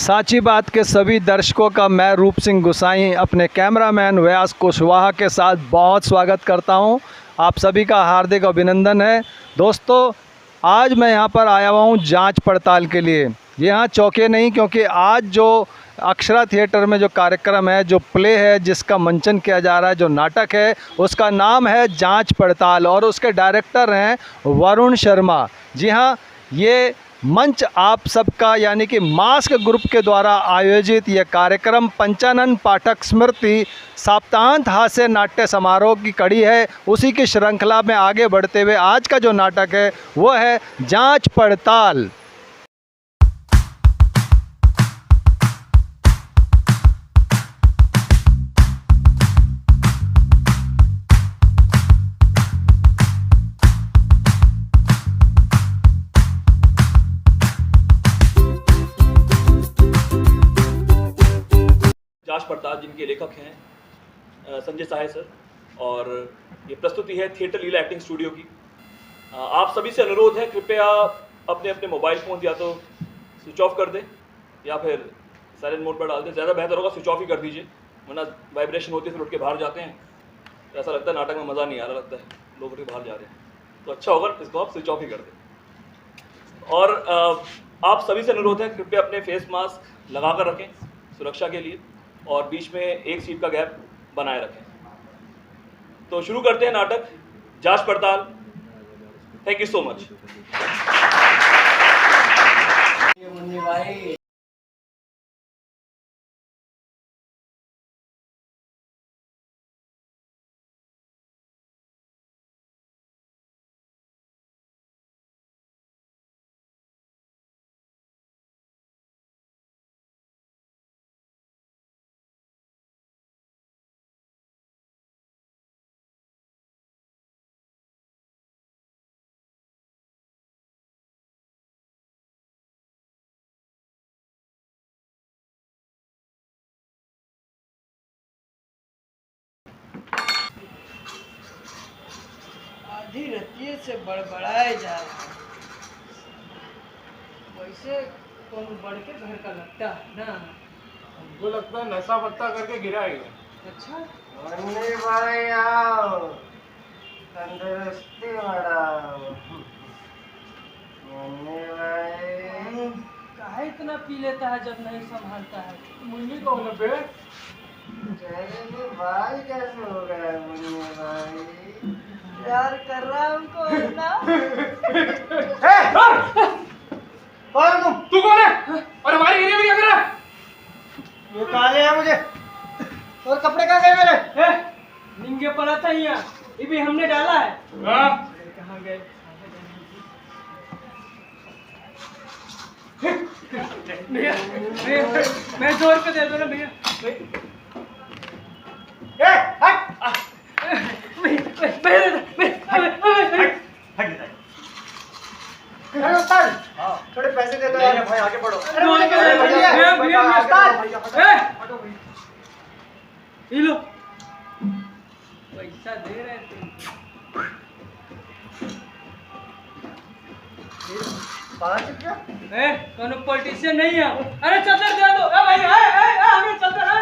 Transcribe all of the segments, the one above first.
साची बात के सभी दर्शकों का मैं रूप सिंह गुसाई अपने कैमरामैन व्यास कुशवाहा के साथ बहुत स्वागत करता हूं। आप सभी का हार्दिक अभिनंदन है। दोस्तों, आज मैं यहां पर आया हुआ हूं जांच पड़ताल के लिए। यहाँ चौंके नहीं, क्योंकि आज जो अक्षरा थिएटर में जो कार्यक्रम है, जो प्ले है, जिसका मंचन किया जा रहा है, जो नाटक है, उसका नाम है जांच पड़ताल और उसके डायरेक्टर हैं वरुण शर्मा। जी हाँ, ये मंच आप सबका यानी कि मास्क ग्रुप के द्वारा आयोजित यह कार्यक्रम पंचानन पाठक स्मृति सप्ताहांत हास्य नाट्य समारोह की कड़ी है। उसी की श्रृंखला में आगे बढ़ते हुए आज का जो नाटक है वो है जांच पड़ताल। जांच पड़ताल जिनके लेखक हैं संजय साहे सर, और ये प्रस्तुति है थिएटर लीला एक्टिंग स्टूडियो की। आप सभी से अनुरोध है, कृपया अपने अपने मोबाइल फ़ोन या तो स्विच ऑफ कर दें या फिर साइलेंट मोड पर डाल दें। ज़्यादा बेहतर होगा स्विच ऑफ ही कर दीजिए, वरना वाइब्रेशन होती है, फिर उठ के बाहर जाते हैं तो ऐसा लगता है नाटक में मज़ा नहीं आ रहा, लगता है लोग उठ के बाहर जा रहे हैं। तो अच्छा होगा इसको आप स्विच ऑफ ही कर दें। और आप सभी से अनुरोध है, कृपया अपने फेस मास्क लगा कर रखें सुरक्षा के लिए, और बीच में एक सीट का गैप बनाए रखें। तो शुरू करते हैं नाटक जांच पड़ताल। Thank you so much. Munni भाई, आधी रतिये से बड़बड़ाए जा रहा है। वैसे कौन बढ़ के घर का लगता है ना। हमको लगता है नशा पत्ता करके गिरा है। अच्छा, मुन्नी भाई आओ, तंदुरुस्ती बढ़ाओ। मुन्नी भाई काहे इतना पी लेता है जब नहीं संभालता है। मुन्नी कौन है बे? चलिए भाई कैसे हो गया है मुन्नी भाई? प्यार कर रहा है हमको ना। कौन तुम? तू कौन है और हमारे एरिया में क्या कर रहा है? ये कहाँ ले आया मुझे? और कपड़े कहाँ गए मेरे? निंगे पड़ा था यहाँ, ये भी हमने डाला है। हाँ? कहाँ गए? भैया मैं 2 रुपये दे दो ना भैया। अरे उस्ताद, थोड़े पैसे दे दो यार। भाई आगे बढ़ो। ये लो पैसा दे रहे थे। 5 रुपया? कौन पॉलिटिशियन नहीं है। अरे चादर दे दो। भाई हमें चादर है।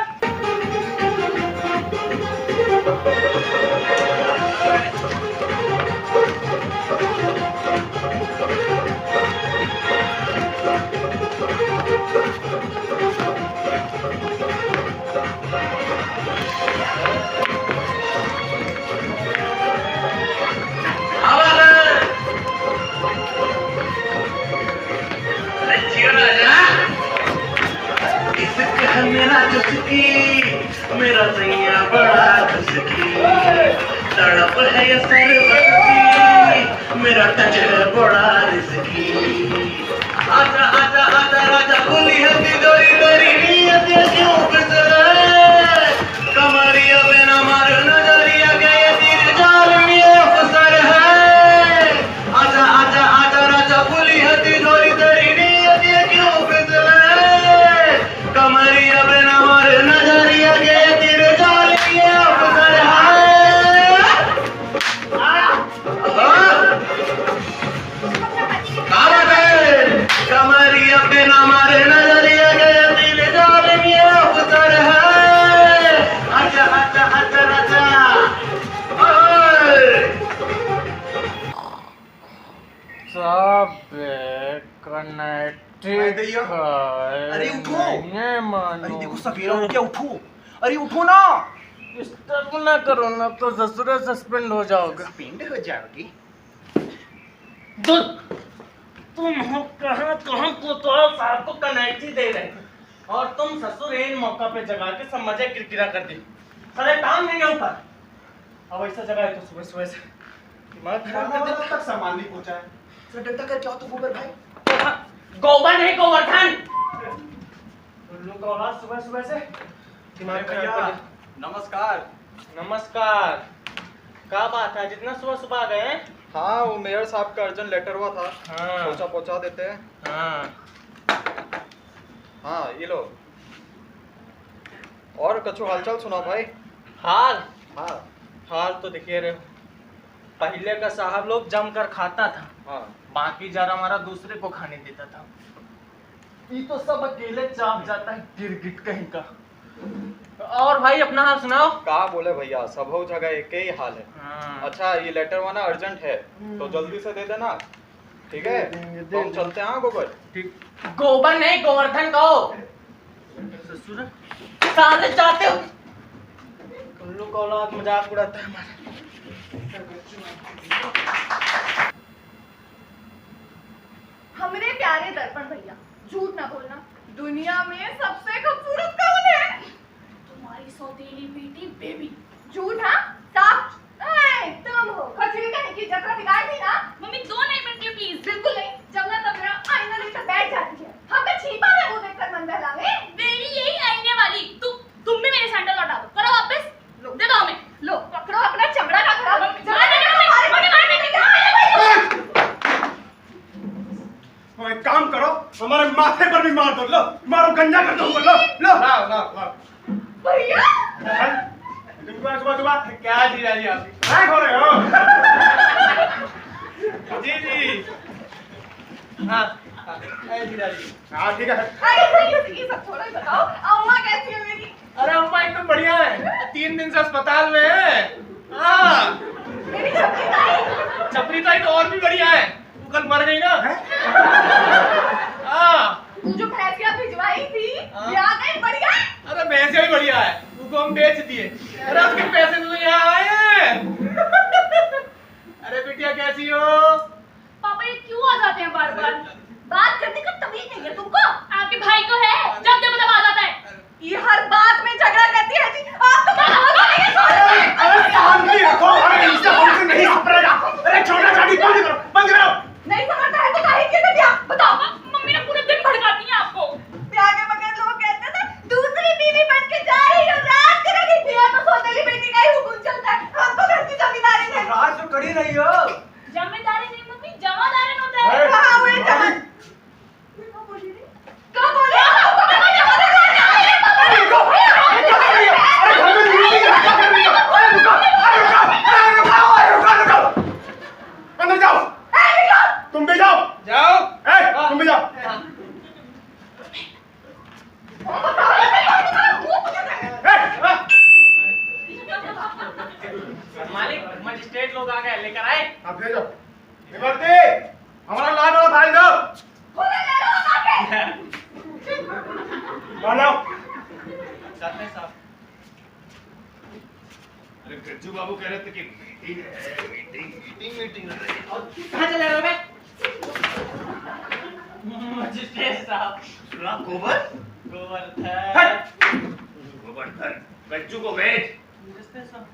मेरा सैया बड़ा खुशकी तड़प है ये सरबत की, मेरा टच है बड़ा रिस्की। आजा आजा आजा राजा बोली हंसी दोरी दोरी नीयत ये क्यों फिसले, कमरिया बिना मार नजरिया गए तीर जाल में अफसर है। आजा आजा आजा राजा बोली हंसी दोरी दोरी नीयत ये क्यों फिसले, कमरिया बिना मार नजरिया गए तीर जाल में अफसर है। कहाँ सब कनेक्टेड अरे उठो। नहीं मानो। अरे देखो सवेरा हो गया, उठो। अरे उठो ना। डिस्टर्ब ना करो ना तो ससुर सस्पेंड हो जाओगे। पिंड हो जाओगी। तो तुम हो कहाँ को तो साहब को कनेक्ट ही दे रहे थे और तुम ससुर इन मौका पे जगा के सब मजे किरकिरा कर दी। अरे काम नहीं है ऊपर। अब ऐसा जगह है तो सुबह सुबह से दिमाग खराब कर दे। तक सामान नहीं पहुंचा है। सर डंडा करके आओ तो गोबर भाई। गोबर नहीं गोवर्धन। उल्लू का औलाद सुबह सुबह से दिमाग खराब कर दे। नमस्कार। नमस्कार। क्या बात है जितना सुबह सुबह आ गए हैं? हाँ, वो मेयर साहब का अर्जेंट लेटर हुआ था, हाँ। सोचा पहुंचा देते हैं। हाँ। हाँ, ये लो। और कछु हालचाल सुनाओ भाई। हाल हाँ हाल तो देखिए रे, पहले का साहब लोग जमकर खाता था, हाँ। बाकी जरा हमारा दूसरे को खाने देता था। ये तो सब अकेले चाप जाता है गिरगिट कहीं का। और भाई अपना हाल सुनाओ। कहा बोले भैया, सब हो जगह एक ही हाल है। हाँ। अच्छा, ये लेटर वाना अर्जेंट है तो जल्दी से दे देना, ठीक है? तो हम चलते हैं। हाँ गोबर। ठीक। गोबर नहीं गोवर्धन कहो। ससुर साले जाते हो। उल्लू का औलाद मजाक उड़ाता है हमारा। हमरे प्यारे दर्पण भैया, झूठ ना बोलना। दुनिया में सबसे खूबसूरत कौन है? तुम्हारी सौतेली बेटी बेबी। झूठ? हाँ साफ। तुम हो खचड़ी का की जगह बिगाड़ दी ना। मम्मी 2 नहीं मिनट प्लीज। बिल्कुल नहीं, जब ना तब मेरा आईना लेकर बैठ जाती है। हमें छिपा है वो देखकर मन बहलावे। बेड़ी यही आईने वाली। तुम भी मेरे सैंडल लौटा दो। करो वापस। दे दो हमें। लो पकड़ो अपना चमड़ा का खराब। एक काम करो, हमारे माथे पर भी मार दो। लो मारो, गंजा कर दो। लो लो लो भैया सुबह सुबह सुबह क्या जी राजी आप? क्या हो रहे हो? जी जी। हाँ जी राजी। हाँ ठीक है। ये सब छोड़ो, बताओ अम्मा कैसी है मेरी? अरे अम्मा एकदम बढ़िया है, 3 दिन से अस्पताल में है। हाँ मेरी छपरी ताई। छपरी ताई तो और भी बढ़िया है, वो कल मर गई ना। हाँ तू जो भैंसिया भिजवाई थी, हाँ। ये आ गई बढ़िया। अरे भैंसे भी बढ़िया है, उसको हम बेच दिए। अरे उसके पैसे तो यहाँ आए हैं। अरे बिटिया कैसी हो? पापा ये क्यों आ जाते हैं बार बार? बात करने का तमीज नहीं है तुमको? आपके भाई को है, जब जब तब आ जाता है। ये हर बात में झगड़ा करती है जी। आप तो अरे शांति रखो। अरे इससे हमसे नहीं संभलेगा। अरे छोटा चाटी बंद करो, बंद करो। नहीं समझता है तो काहे के दिया? बताओ। मम्मी ने पूरे दिन भड़काती है आपको। प्यार के बगैर लोग कहते थे दूसरी बीवी बन के जा रही हो, राज करेगी। फिर तो सौतेली बेटी का ही हुक्म चलता है। हम तो घर की जमींदारी है। राज तो कर ही रही हो। जमींदारी नहीं मम्मी, जमादारी होता है। कहां हुए जमा? कब बोली रे? कब बोले? अंदर जाओ। तुम भी जाओ। जाओ। तुम भी जाओ। मालिक मजिस्ट्रेट लोग आ गए, लेकर आए। आप भेजो। निवर्ती, हमारा लाइन वाला फाइल दो। मानो। जाते हैं साहब। अरे गज्जू बाबू कह रहे थे कि मीटिंग है, मीटिंग। कहाँ चले रहे हो बे? मजिस्ट्रेट साहब। सुना गोबर? गोवर्धन। गोवर्धन, गज्जू को भेज। मजिस्ट्रेट साहब।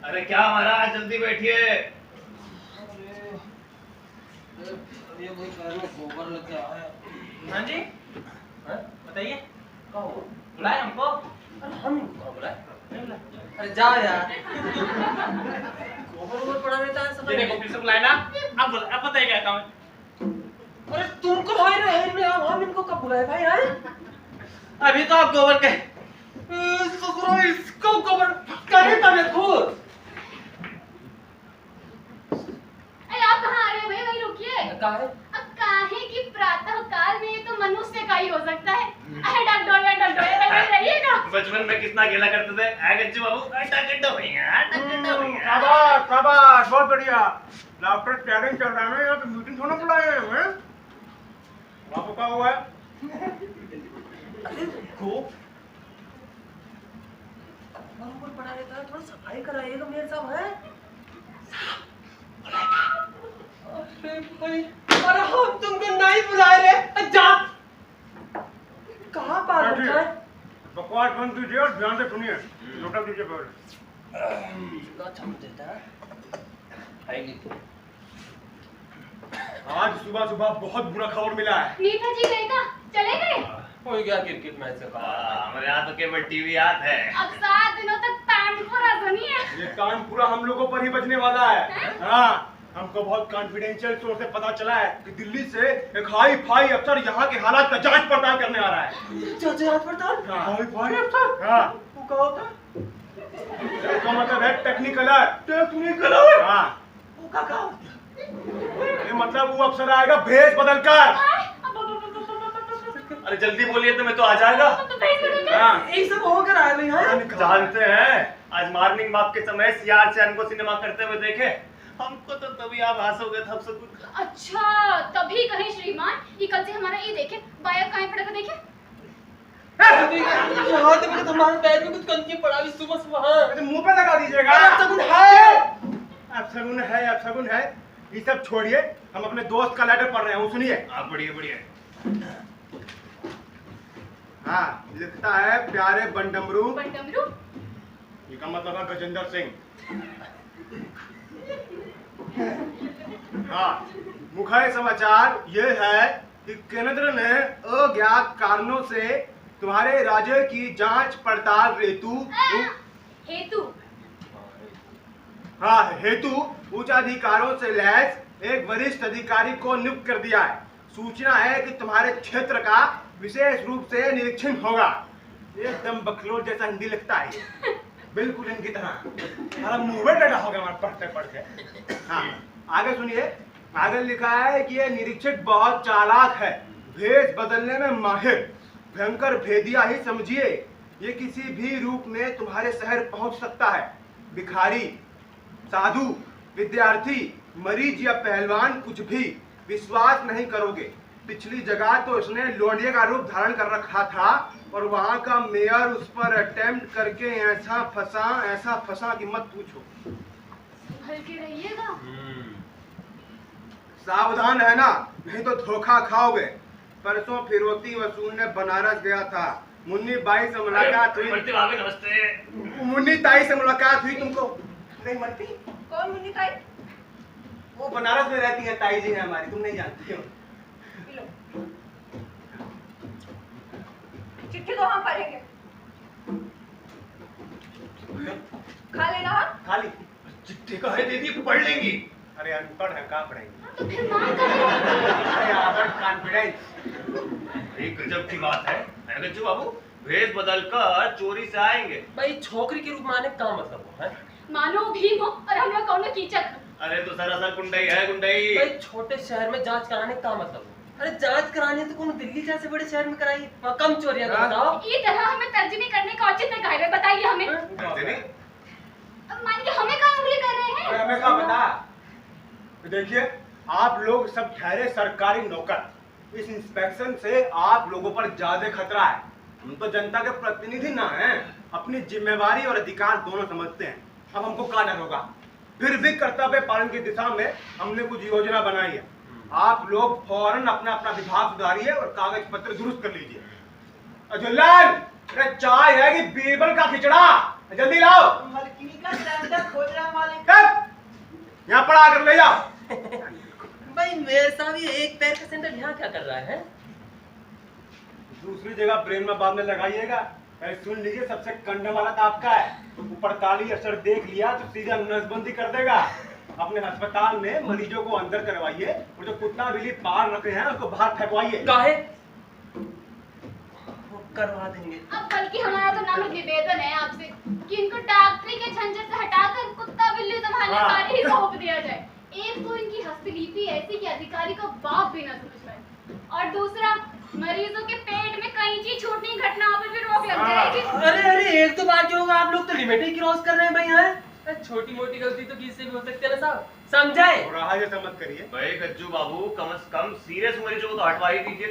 अरे क्या महाराज, जल्दी बैठिए। हाँ जी, बताइए। बुलाए हमको? हम बुलाए? अरे जाओ यार। गोबर पड़ा रहता है सब। ये देखो फिर से बुलाए ना। अब बताइए क्या काम है? अरे तुमको भाई रे, हम इनको कब बुलाए भाई यार? अभी तो आप गोबर के इसको गोबर करे तब खुद। आप कहाँ आ रहे हैं भाई? वहीं रुकिए। काहे? अब काहे कि प्रातः काल में ये तो मनुष्य का ही हो सकता है। अरे डंडोया रहिएगा। बचपन में कितना खेला करते थे। आ गज्जू बाबू, टकटो भैया, टकटो भैया। शाबाश शाबाश, बहुत बढ़िया। डॉक्टर टैलेंट चल रहा है ना, यहाँ पे मीटिंग थोड़ा बुलाए हैं हमें। आपको क्या हुआ है? अरे को ऊपर पड़ा रहता है, थोड़ा सफाई कराइएगा मेरे साहब है। अरे भाई, अरे हम तुमको नहीं बुला रहे, जा। कहाँ पार रखा है? बकवास बंद कीजिए और ध्यान से सुनिए। लोटा दीजिए पहले। ना छम देता है। आएंगे तो। आज सुबह सुबह बहुत बुरा खबर मिला है। नेताजी गए था, चले गए। हो गया क्रिकेट मैच से हमारे यहाँ तो केवल टीवी याद है। अब 7 दिनों तक तानपुर राजधानी है। ये कान पूरा हम लोगों पर ही बचने वाला है। हाँ, हमको बहुत कॉन्फिडेंशियल सोर्स से पता चला है कि दिल्ली से एक हाई फाई अफसर यहाँ के हालात का जांच पड़ताल करने आ रहा है। जांच पड़ताल? हाई फाई अफसर? हाँ। वो क्या होता है? इसका मतलब है टेक्निकल। टेक्निकल? हाँ। वो क्या होता है? ये मतलब वो अफसर आएगा भेष बदलकर। अरे जल्दी बोलिए तो मैं तो आ जाएगा। हाँ। ये सब हो कर आए भाई हैं? जानते हैं आज मॉर्निंग वॉक के समय सीआर से को सिनेमा करते हुए देखे। हमको तो तभी आप हंसोगे तब सब कुछ। अच्छा, तभी कहीं श्रीमान ये कल से हमारा ये देखे बाया कहीं पड़ा देखे। यहाँ तो मेरे तुम्हारे पैर में कुछ कंची पड़ा भी सुबह सुबह। तो मुंह पे लगा दीजिएगा। अपशगुन है। अपशगुन है, अपशगुन है। ये सब छोड़िए, हम अपने दोस्त का लेटर पढ़ रहे हैं, सुनिए। आप बढ़िया। हाँ, लिखता है प्यारे बंडमरू। बंडमरू? ये का मतलब है गजेंद्र सिंह। हाँ, मुख्य समाचार ये है कि केंद्र ने अज्ञात कारणों से तुम्हारे राज्य की जांच पड़ताल हेतु उच्च अधिकारों से लैस एक वरिष्ठ अधिकारी को नियुक्त कर दिया है। सूचना है कि तुम्हारे क्षेत्र का विशेष रूप से निरीक्षण होगा। एकदम बकलोल जैसा हिंदी लिखता है, बिल्कुल इनकी तरह। हमारा मुंह में डरा होगा हमारे पढ़ते पढ़ते। हाँ, आगे सुनिए। आगे लिखा है कि ये निरीक्षक बहुत चालाक है, भेष बदलने में माहिर, भयंकर भेदिया ही समझिए। ये किसी भी रूप में तुम्हारे शहर पहुंच सकता है। भिखारी, साधु, विद्यार्थी, मरीज या पहलवान, कुछ भी विश्वास नहीं करोगे। पिछली जगह तो उसने लोडिया का रूप धारण कर रखा था और वहां का मेयर उस पर अटेम्प्ट करके ऐसा फंसा कि मत पूछो। संभल के रहिएगा। सावधान है ना, नहीं तो धोखा खाओगे। परसों फिरौती वसूल ने बनारस गया था। मुन्नी बाई से मुलाकात हुई। नमस्ते। मुन्नी ताई से मुलाकात हुई तुमको नहीं मरती? कौन मुन्नी ताई? वो बनारस में रहती है, ताई जी है हमारी, तुम नहीं जानती हो। चिट्ठी तो हम पढ़ेंगे। खा लेना हम? खाली चिट्ठी का है दीदी पढ़ लेंगी। अरे अनपढ़ है, कहाँ पढ़ेंगे? तो फिर मांग करेंगे। अरे कॉन्फिडेंस। एक गजब की बात है गज्जू बाबू, भेष बदलकर चोरी से आएंगे। भाई छोकरी के रूप में आने का मतलब है? मानो भीम हो और हम लोग कौन कीचक। अरे तो सरासर गुंडई है गुंडई। भाई छोटे शहर में जांच कराने का मतलब? अरे जांच करानी तो कौन दिल्ली जैसे बड़े शहर में कराइए, वहाँ कम चोरियां तो बताओ। ये तरह हमें तर्जनी करने का औचित्य काहे है, बताइए हमें। दीदी अब मान के हमें कहाँ उंगली कर रहे हैं? और हमें क्या पता? देखिए, आप लोग सब ठहरे सरकारी नौकर। इस इंस्पेक्शन से आप लोगों पर ज्यादा खतरा है। हम तो जनता के प्रतिनिधि ना हैं, अपनी जिम्मेवारी और अधिकार दोनों समझते हैं। अब हमको क्या डर होगा? फिर भी कर्तव्य पालन की दिशा में हमने कुछ योजना बनाई है। आप लोग फौरन अपना अपना विभाग सुधारिए और कागज पत्र दुरुस्त कर लीजिए। अजुल्लान, अरे चाय है कि बीरबल का खिचड़ा? जल्दी लाओ। यहाँ पड़ा कर ले जाओ। भाई मेरे साहब ये एक पैर का सेंटर यहाँ क्या कर रहा है? दूसरी जगह ब्रेन में बाद में लगाइएगा। सुन लीजिए, सबसे कंडम वाला तो आपका है। ऊपर काली असर देख लिया तो सीधा नसबंदी कर देगा। अपने अस्पताल में मरीजों को अंदर करवाइए और जो कुत्ता बिल्ली पार रखे हैं उसको बाहर फेंकवाइए। काहे? करवा देंगे। अब बल्कि हमारा तो नाम निवेदन है आपसे कि इनको डॉक्टरी के झंझट से हटाकर कुत्ता बिल्ली संभालने का कार्य ही सौंप दिया जाए। एक तो इनकी हस्तलिपि ऐसी कि अधिकारी को बाप भी न समझ पाए, और दूसरा मरीजों के पेट में कैंची छूटने की घटनाओं पर भी रोक लग जाएगी। अरे एक तो बात जो होगा, आप लोग तो लिमिट ही क्रॉस कर रहे हैं भाई। यहाँ छोटी मोटी गलती तो किससे भी हो सकती है ना साहब। समझे? रहा जैसा मत करिए। भाई गज्जू बाबू कम से कम सीरियस मरीजों को तो हटवा ही दीजिए,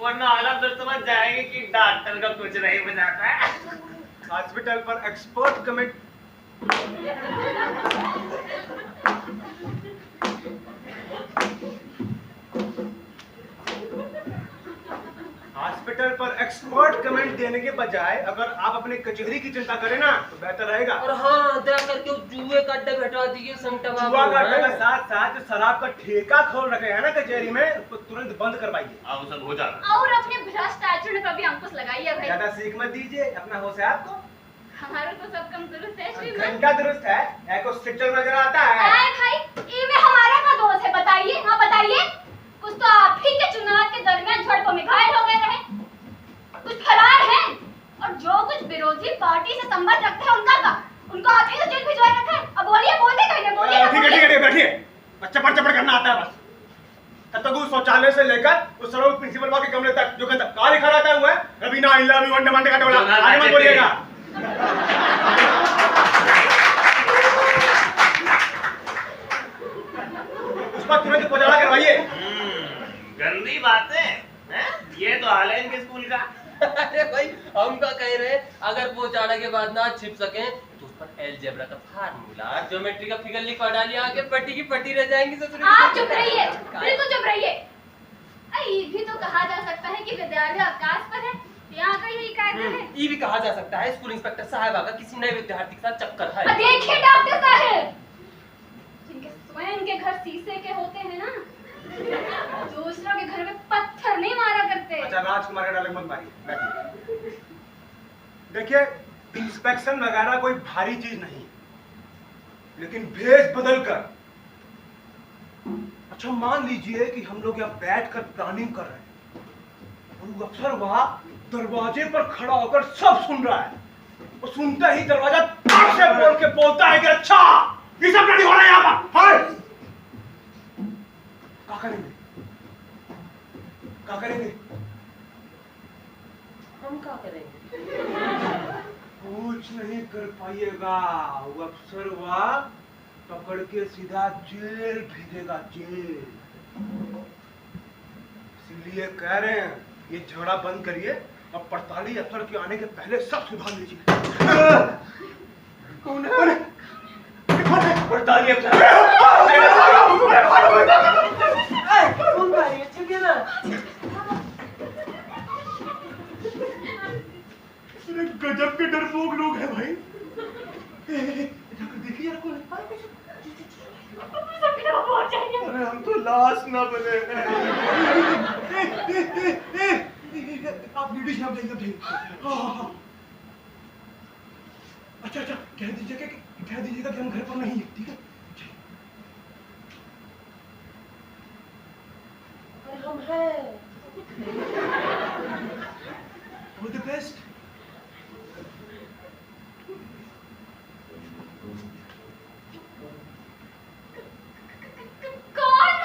वरना आलम तो समझ जाएंगे कि डॉक्टर का कुछ नहीं बजाता है। हॉस्पिटल पर एक्सपर्ट कमेंट हॉस्पिटल पर एक्सपर्ट कमेंट देने के बजाय अगर आप अपने कचहरी की चिंता करें ना तो बेहतर रहेगा। और हाँ, दया करके उस जुए का अड्डा हटा दीजिए संगटवा जुआ को, का अड्डा हैं? के साथ साथ जो शराब का ठेका खोल रखे हैं ना कचहरी में, उसको तुरंत बंद करवाइए। अब सब हो जाना। और अपने भ्रष्ट आचरण पर भी अंकुश लगाइए भाई। ज्यादा सीख मत दीजिए, अपना होश है आपको। हमारा तो सब कम दुरुस्त है श्रीमान। घंटा दुरुस्त है, एको सिग्नल नजर आता है। आए भाई, इनमें हमारा का दोष है? बताइए, हाँ बताइए। कुछ तो आप ही के चुनाव के दरमियान झड़पों में घायल हो गए रहे, कुछ फरार हैं, और जो कुछ विरोधी पार्टी से संबंध रखते हैं उनको आप ही तो जेल भिजवाए रखे हैं। अब बोलिए, बोलिए कहीं बोलिए। ठीक है बैठिए। चपड़ चपड़ करना आता है बस। तब तक उस शौचालय से लेकर उस सड़क प्रिंसिपल के कमरे तक जो कहता का लिखा रहता हुआ है, रवीना आई लव यू वंडे वंडे का टोला, आगे मत बोलिएगा। उस पर तुरंत उजाला करवाइए। गंदी बातें हैं? ये तो हाल है इनके स्कूल का। अरे भाई, हम क्या कह रहे हैं, अगर पहुंचाने के बाद ना छिप सके तो उस पर अलजेब्रा का फार्मूला, ज्योमेट्री का फिगर लिखवा डालिए, आगे पट्टी की पट्टी रह जाएंगी। ससुर आप चुप रहिए, बिल्कुल चुप रहिए। ये भी तो कहा जा सकता है कि विद्यालय अवकाश पर है, यहाँ का यही कायदा है। ये भी कहा जा सकता है स्कूल इंस्पेक्टर साहब का किसी नए विद्यार्थी के साथ चक्कर है। देखिए डॉक्टर साहब, जिनके स्वयं के घर शीशे के होते हैं ना, दूसरों के घर में पत्थर नहीं मारा करते। अच्छा, राजकुमार का डायलॉग मत मारिए, बैठिए। देखिए, इंस्पेक्शन वगैरह कोई भारी चीज नहीं, लेकिन भेष बदल कर। अच्छा, मान लीजिए कि हम लोग यहाँ बैठकर प्लानिंग कर रहे हैं और वो अफसर वहां दरवाजे पर खड़ा होकर सब सुन रहा है, और सुनते ही दरवाजा ताक से बोल के बोलता है कि अच्छा ये सब नहीं हो रहा है यहाँ पर। हाँ? क्या करेंगे? क्या करेंगे? हम क्या करेंगे? कुछ नहीं कर पाइएगा। वो अफसर वहां पकड़ के सीधा जेल भेजेगा, जेल। इसलिए कह रहे हैं ये झगड़ा बंद करिए और 48 अफसर के आने के पहले सब सुधार लीजिए। कौन है? 48 अफसर। गजब के डरपोक लोग हैं भाई। देखिए यार, कौन है? अरे हम तो लाश ना बने। आप ड्यूटी से आप जाइए। अच्छा, कह दीजिएगा कि हम घर पर नहीं है, ठीक है? हम हैं। All the best. कौन?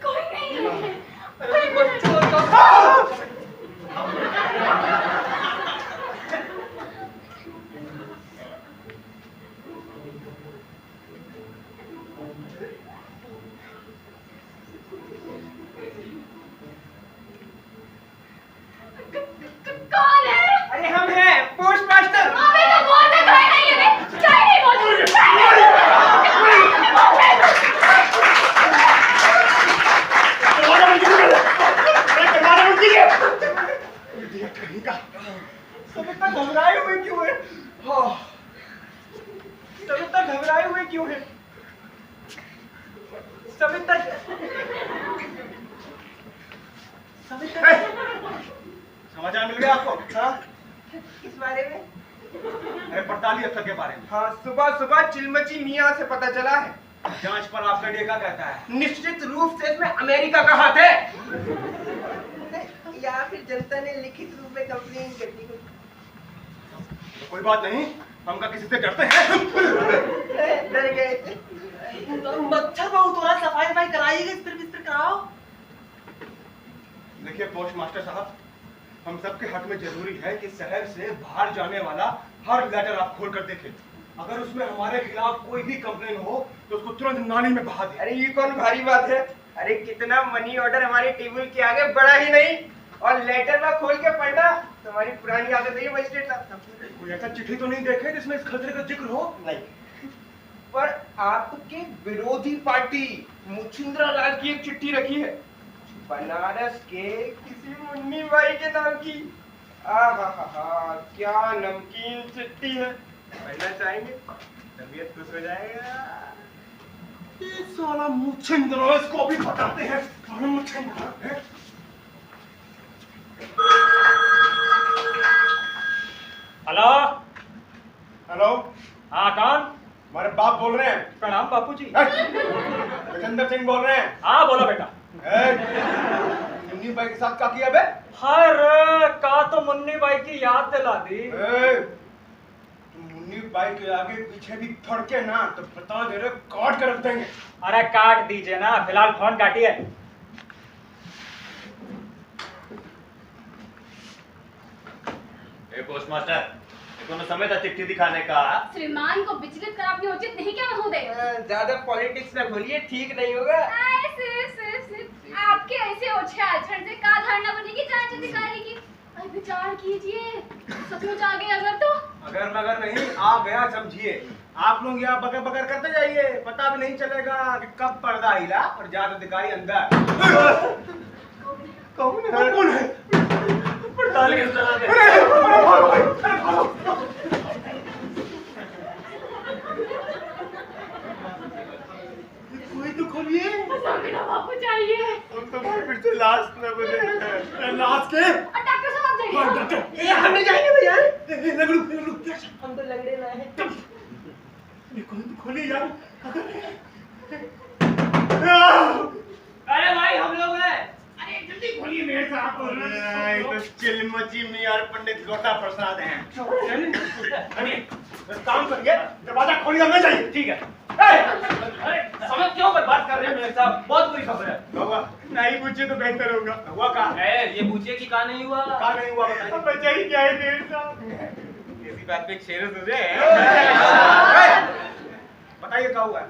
कोई नहीं है। अरे बच्चों का कौन है? अरे हम हैं पोस्ट मास्टर। अबे तो बोलते कोई नहीं है, कोई नहीं बोलते। कहीं का सब इतना घबराए हुए क्यों है? सब इतना घबराए हुए क्यों है? सब इतना समाचार मिल गया आपको? हाँ, किस बारे में? अरे 48 अफसर के बारे में। हाँ, सुबह सुबह चिलमची मियाँ से पता चला है। जांच पर आपका डे क्या कहता है? निश्चित रूप से इसमें अमेरिका का हाथ है। या फिर जनता ने लिखित रूप में कंप्लेन कर दी। तो कोई बात नहीं, हम का किसी से डरते हैं? डर गए। मच्छर बहुत हो रहा है, सफाई वफाई कराइएगा, इस्तर बिस्तर कराओ। देखिए पोस्ट मास्टर साहब, हम सबके हक में जरूरी है कि शहर से बाहर जाने वाला हर लेटर आप खोल कर देखें। अगर उसमें हमारे खिलाफ कोई भी कंप्लेन हो तो उसको तुरंत नाली में बहा दे। अरे ये कौन भारी बात है? अरे कितना मनी ऑर्डर हमारे टेबल के आगे बढ़ा ही नहीं, और लेटर में खोल के पढ़ना तुम्हारी पुरानी आदत है मजिस्ट्रेट साहब। कोई ऐसा चिट्ठी तो नहीं देखे जिसमें इस खतरे का जिक्र हो? नहीं, पर आपके विरोधी पार्टी मुचिंद्रा लाल की एक चिट्ठी रखी है, बनारस के किसी मुन्नी बाई के नाम की। आहा, क्या नमकीन चिट्ठी है, पढ़ना चाहेंगे? तबीयत खुश हो जाएगा। ये साला मुछिंद्रा, इसको भी बताते हैं। साला मुछिंद्रा है। हेलो हेलो, हाँ कौन? हमारे बाप बोल रहे हैं। प्रणाम बापूजी। लखनदर सिंह बोल रहे हैं। हाँ बोलो बेटा। मुन्नी बाई के साथ क्या किया बे? हाय रे, का तो मुन्नी बाई की याद दिला दी। तुम मुन्नी बाई के आगे पीछे भी फड़के ना तो बता दे रहे, काट कर रख देंगे। अरे काट दीजिए ना, फिलहाल फोन काटिए। पोस्ट मास्टर, कोनो समय था चिट्ठी दिखाने का। श्रीमान को विचलित कर आपने उचित नहीं क्या महोदय? ज्यादा पॉलिटिक्स में बोलिए, ठीक नहीं होगा। आपके ऐसे ओछे आचरण से क्या धारणा बनेगी जांच अधिकारी की? विचार कीजिए, सचमुच आ गए अगर तो। अगर मगर नहीं, आ गया समझिए। आप लोग यहाँ बकर बकर करते जाइए, पता भी नहीं चलेगा कि कब पर्दा हिला और जांच अधिकारी अंदर। कौन है? कौन है? पड़ताल किस तरह से? कोई तो खोलिए। बापू चाहिए। तुम तो भाई फिर से लास्ट में बोले। लास्ट के? डॉक्टर साहब जाइए। हाँ डॉक्टर। ये हम नहीं जाएंगे भैया। रुक क्या? हम तो लग रहे हैं। ये कौन तो खोलिए यार। अरे भाई हम लोग हैं। अरे जल्दी खोलिए मेरे साथ। ये तो चिलमची मियां पंडित लोटा प्रसाद हैं। काम करिए, दरवाजा खोलिए, हमें जाइए। ठीक है। अरे समय क्यों बर्बाद कर रहे हैं मेरे साहब? बहुत बुरी खबर है। होगा नहीं, पूछे तो बेहतर होगा। हुआ कहाँ? ये पूछिए कि कहाँ नहीं हुआ। कहाँ नहीं हुआ बताइए। अब बचाई क्या है मेरे साथ? इसी बात पे एक शेर तुझे। बताइए क्या हुआ?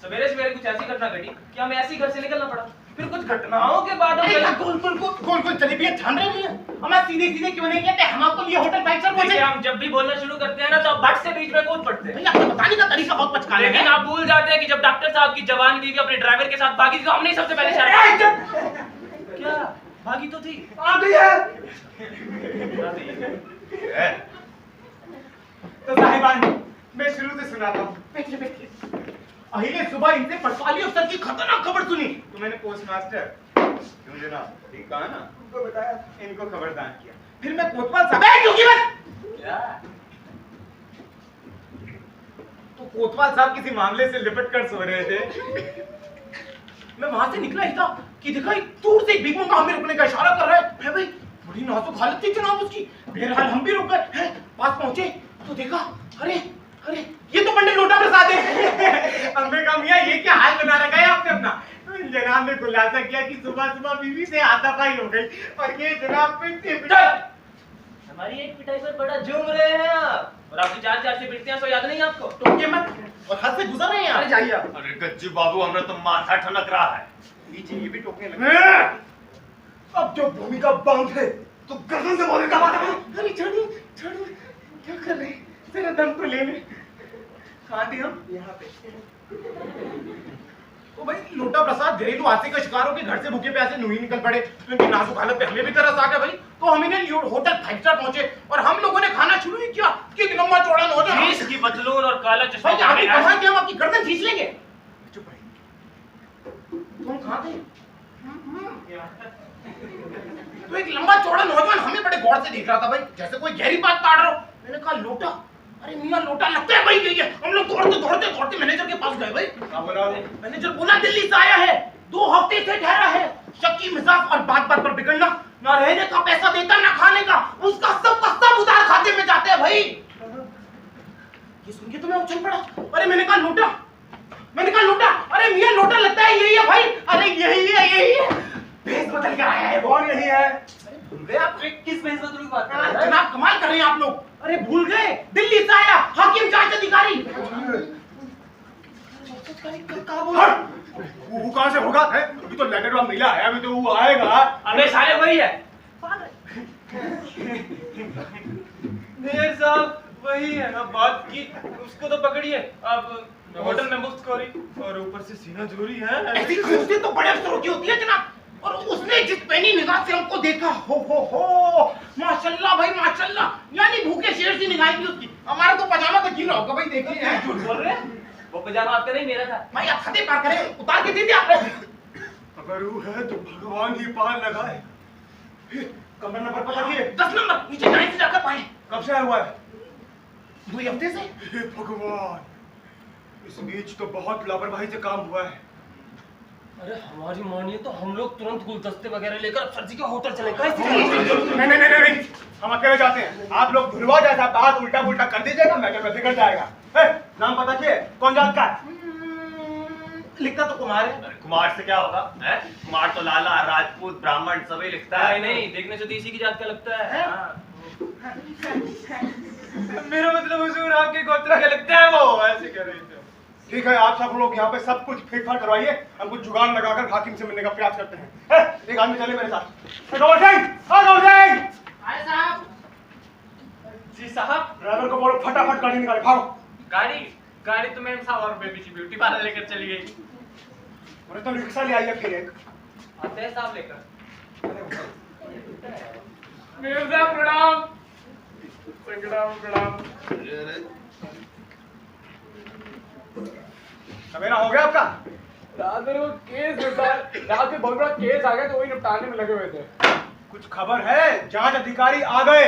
सवेरे सवेरे कुछ ऐसी घटना घटी कि हमें ऐसी घर से निकलना पड़ा। फिर कुछ घटनाओं के बाद हम कौन चली भैया, ठान रहे हैं हम सीधे सीधे क्यों नहीं कहते? हम आपको ये होटल 5 स्टार देखिए, हम जब भी बोलना शुरू करते हैं ना तो बट से बीच में कूद पड़ते हैं। भैया, आपको बताने का तरीका बहुत पचका है। लेकिन आप भूल जाते हैं कि जब डॉक्टर साहब की जवान बीवी अपने ड्राइवर के साथ भागी थी तो हमने ही सबसे पहले शर्म। क्या भागी तो थी? आ गई है। तो साहिबान, मैं शुरू से सुनाता हूँ। बैठिए बैठिए। अहिले सुबह इनसे पटवारी अफसर की खतरनाक खबर सुनी। तो मैंने पोस्ट मास्टर क्यों जनाब ठीक कहा ना, उनको बताया, इनको खबरदार किया। फिर मैं कोतवाल साहब क्या? तो कोतवाल साहब किसी मामले से लिपट कर सो रहे थे। मैं वहां से निकला ही था कि देखा एक दूर से एक भीख मंगा हमें रुकने का इशारा कर रहा है भाई। बड़ी नाजुक हालत थी जनाब उसकी। बहरहाल हम भी रुक गए। पास पहुंचे तो देखा, अरे अरे ये तो पंडित लोटा प्रसाद है। हमने कहा मियां ये क्या हाल बना रखा है आपने अपना? जनाब ने खुलासा किया कि सुबह सुबह बीवी से हाथापाई हो गई और ये जनाब हमारी एक पिटाई पर बड़ा झूम रहे हैं आप, और आपकी 4 से पिटते हैं सो याद नहीं आपको? टोके मत और हद से गुजर रहे हैं। अरे जाइए आप। अरे गज्जू बाबू, हमरा तो माथा ठनक रहा है। नीचे ये भी टोकने लगे। अब जो भूमिका बांध है तो गर्दन से बोलेगा। अरे छोड़ो छोड़ो, क्या कर रहे हैं? तेरा दम तो ले ले। कहाँ थे हम? यहाँ पे। तो भाई लोटा प्रसाद घरेलू हादसे का शिकार होकर घर से भूखे प्यासे नुई निकल पड़े। उनकी नाजुक हालत पहले भी तरस आ गया भाई। तो हम इन्हें होटल 5 स्टार पहुंचे और हम लोगों ने खाना शुरू ही किया कि एक लंबा चौड़ा नौजवान की पतलून और काला चश्मा भाई आपकी कहा कि हम आपकी गर्दन खींच लेंगे। चुप रहिए। तुम कहाँ थे? तो एक लंबा चौड़ा नौजवान हमें बड़े गौर से देख रहा था भाई, जैसे कोई गहरी बात काट रहा हो। मैंने कहा लोटा, अरे मियां लोटा लगता है भाई यही है। हम लोग दौड़ते मैनेजर के पास गए भाई। क्या बोला? मैनेजर बोला दिल्ली से आया है, 2 हफ्ते से ठहरा है, शक्की मिजाज और बात बात पर बिगड़ना, ना रहने का पैसा देता ना खाने का, उसका सब उधार खाते में जाते हैं भाई। ये सुन के तो मैं उछल पड़ा। अरे मैंने कहा लोटा, अरे मियां लोटा लगता है यही है भाई। अरे यही है। भेष बदल कर आया है। कौन नहीं है? भूल गए आप? किस भेष बदलू की बात कर रहे हैं? जनाब कमाल कर रहे हैं आप लोग। अरे भूल गए, दिल्ली से आया हाकिम जांच अधिकारी। कहाँ बोला? वो कहाँ से होगा? है? अभी तो लेटर वहाँ मिला है, अभी तो वो आएगा। अबे साले वही है। मेयर साहब वही है ना बात की, उसको तो पकड़िए। अब होटल में मुफ्तखोरी और ऊपर से सीना चोरी है। ऐसी खुशी तो बड़े अफसरों की होती है जनाब। और उसने जिस पैनी निगाह से हमको देखा, हो माशाल्लाह भाई माशाल्लाह, यानी भूखे शेर सी निगाह थी उसकी। हमारा तो पजामा तो गीला होगा भाई, देखिए हैं। झूठ बोल रहे हैं? वो पजामा आपका नहीं मेरा था। भाई आप हदें पार करें, उतार के दे दिया आपने। अगर वो है तो भगवान ही पार लगाए। कमरा नंबर पता किए? 10 नंबर नीचे गाड़ी से जाकर पाए। कब से आया हुआ है? 2 हफ्ते से। हे भगवान, इस बीच तो बहुत लापरवाही से काम हुआ है। अरे हमारी मानिए तो हम लोग तुरंत गुलदस्ते वगैरह लेकर अफसर जी का होटल चले गए। नहीं, हम अकेले जाते हैं। आप लोग धुलवा जैसा बात उल्टा पुल्टा कर दीजिएगा, मैटर में बिगड़ जाएगा। नाम पता किए? कौन जात का है? लिखता तो कुमार है। कुमार से क्या होगा? है? कुमार तो लाला, राजपूत, ब्राह्मण सभी लिखता है। नहीं, देखने से तो इसी की जात का लगता है। मेरा मतलब हुजूर आपके गोत्र का लगता है वो, ऐसे कह रहे थे। ठीक है, आप सब लोग यहाँ पे सब कुछ फिट फाट करवाइए। हम कुछ जुगाड़ लगाकर हाकिम से मिलने का प्रयास करते हैं। एक आदमी चले मेरे साथ। गौर सिंह! आए साहब। जी साहब। ड्राइवर को बोलो फटाफट गाड़ी निकाले, भागो। गाड़ी तो मैम साहब और बेबी जी ब्यूटी पार्लर लेकर चली गई। बोले तो रिक्शा ले आइए फिर एक। आते हैं साहब लेकर। मैम साहब प्रणाम। प्रणाम। सवेरा हो गया आपका? रात में वो केस रात में बहुत बड़ा केस आ गया तो वही निपटाने में लगे हुए थे। कुछ खबर है? जांच अधिकारी आ गए।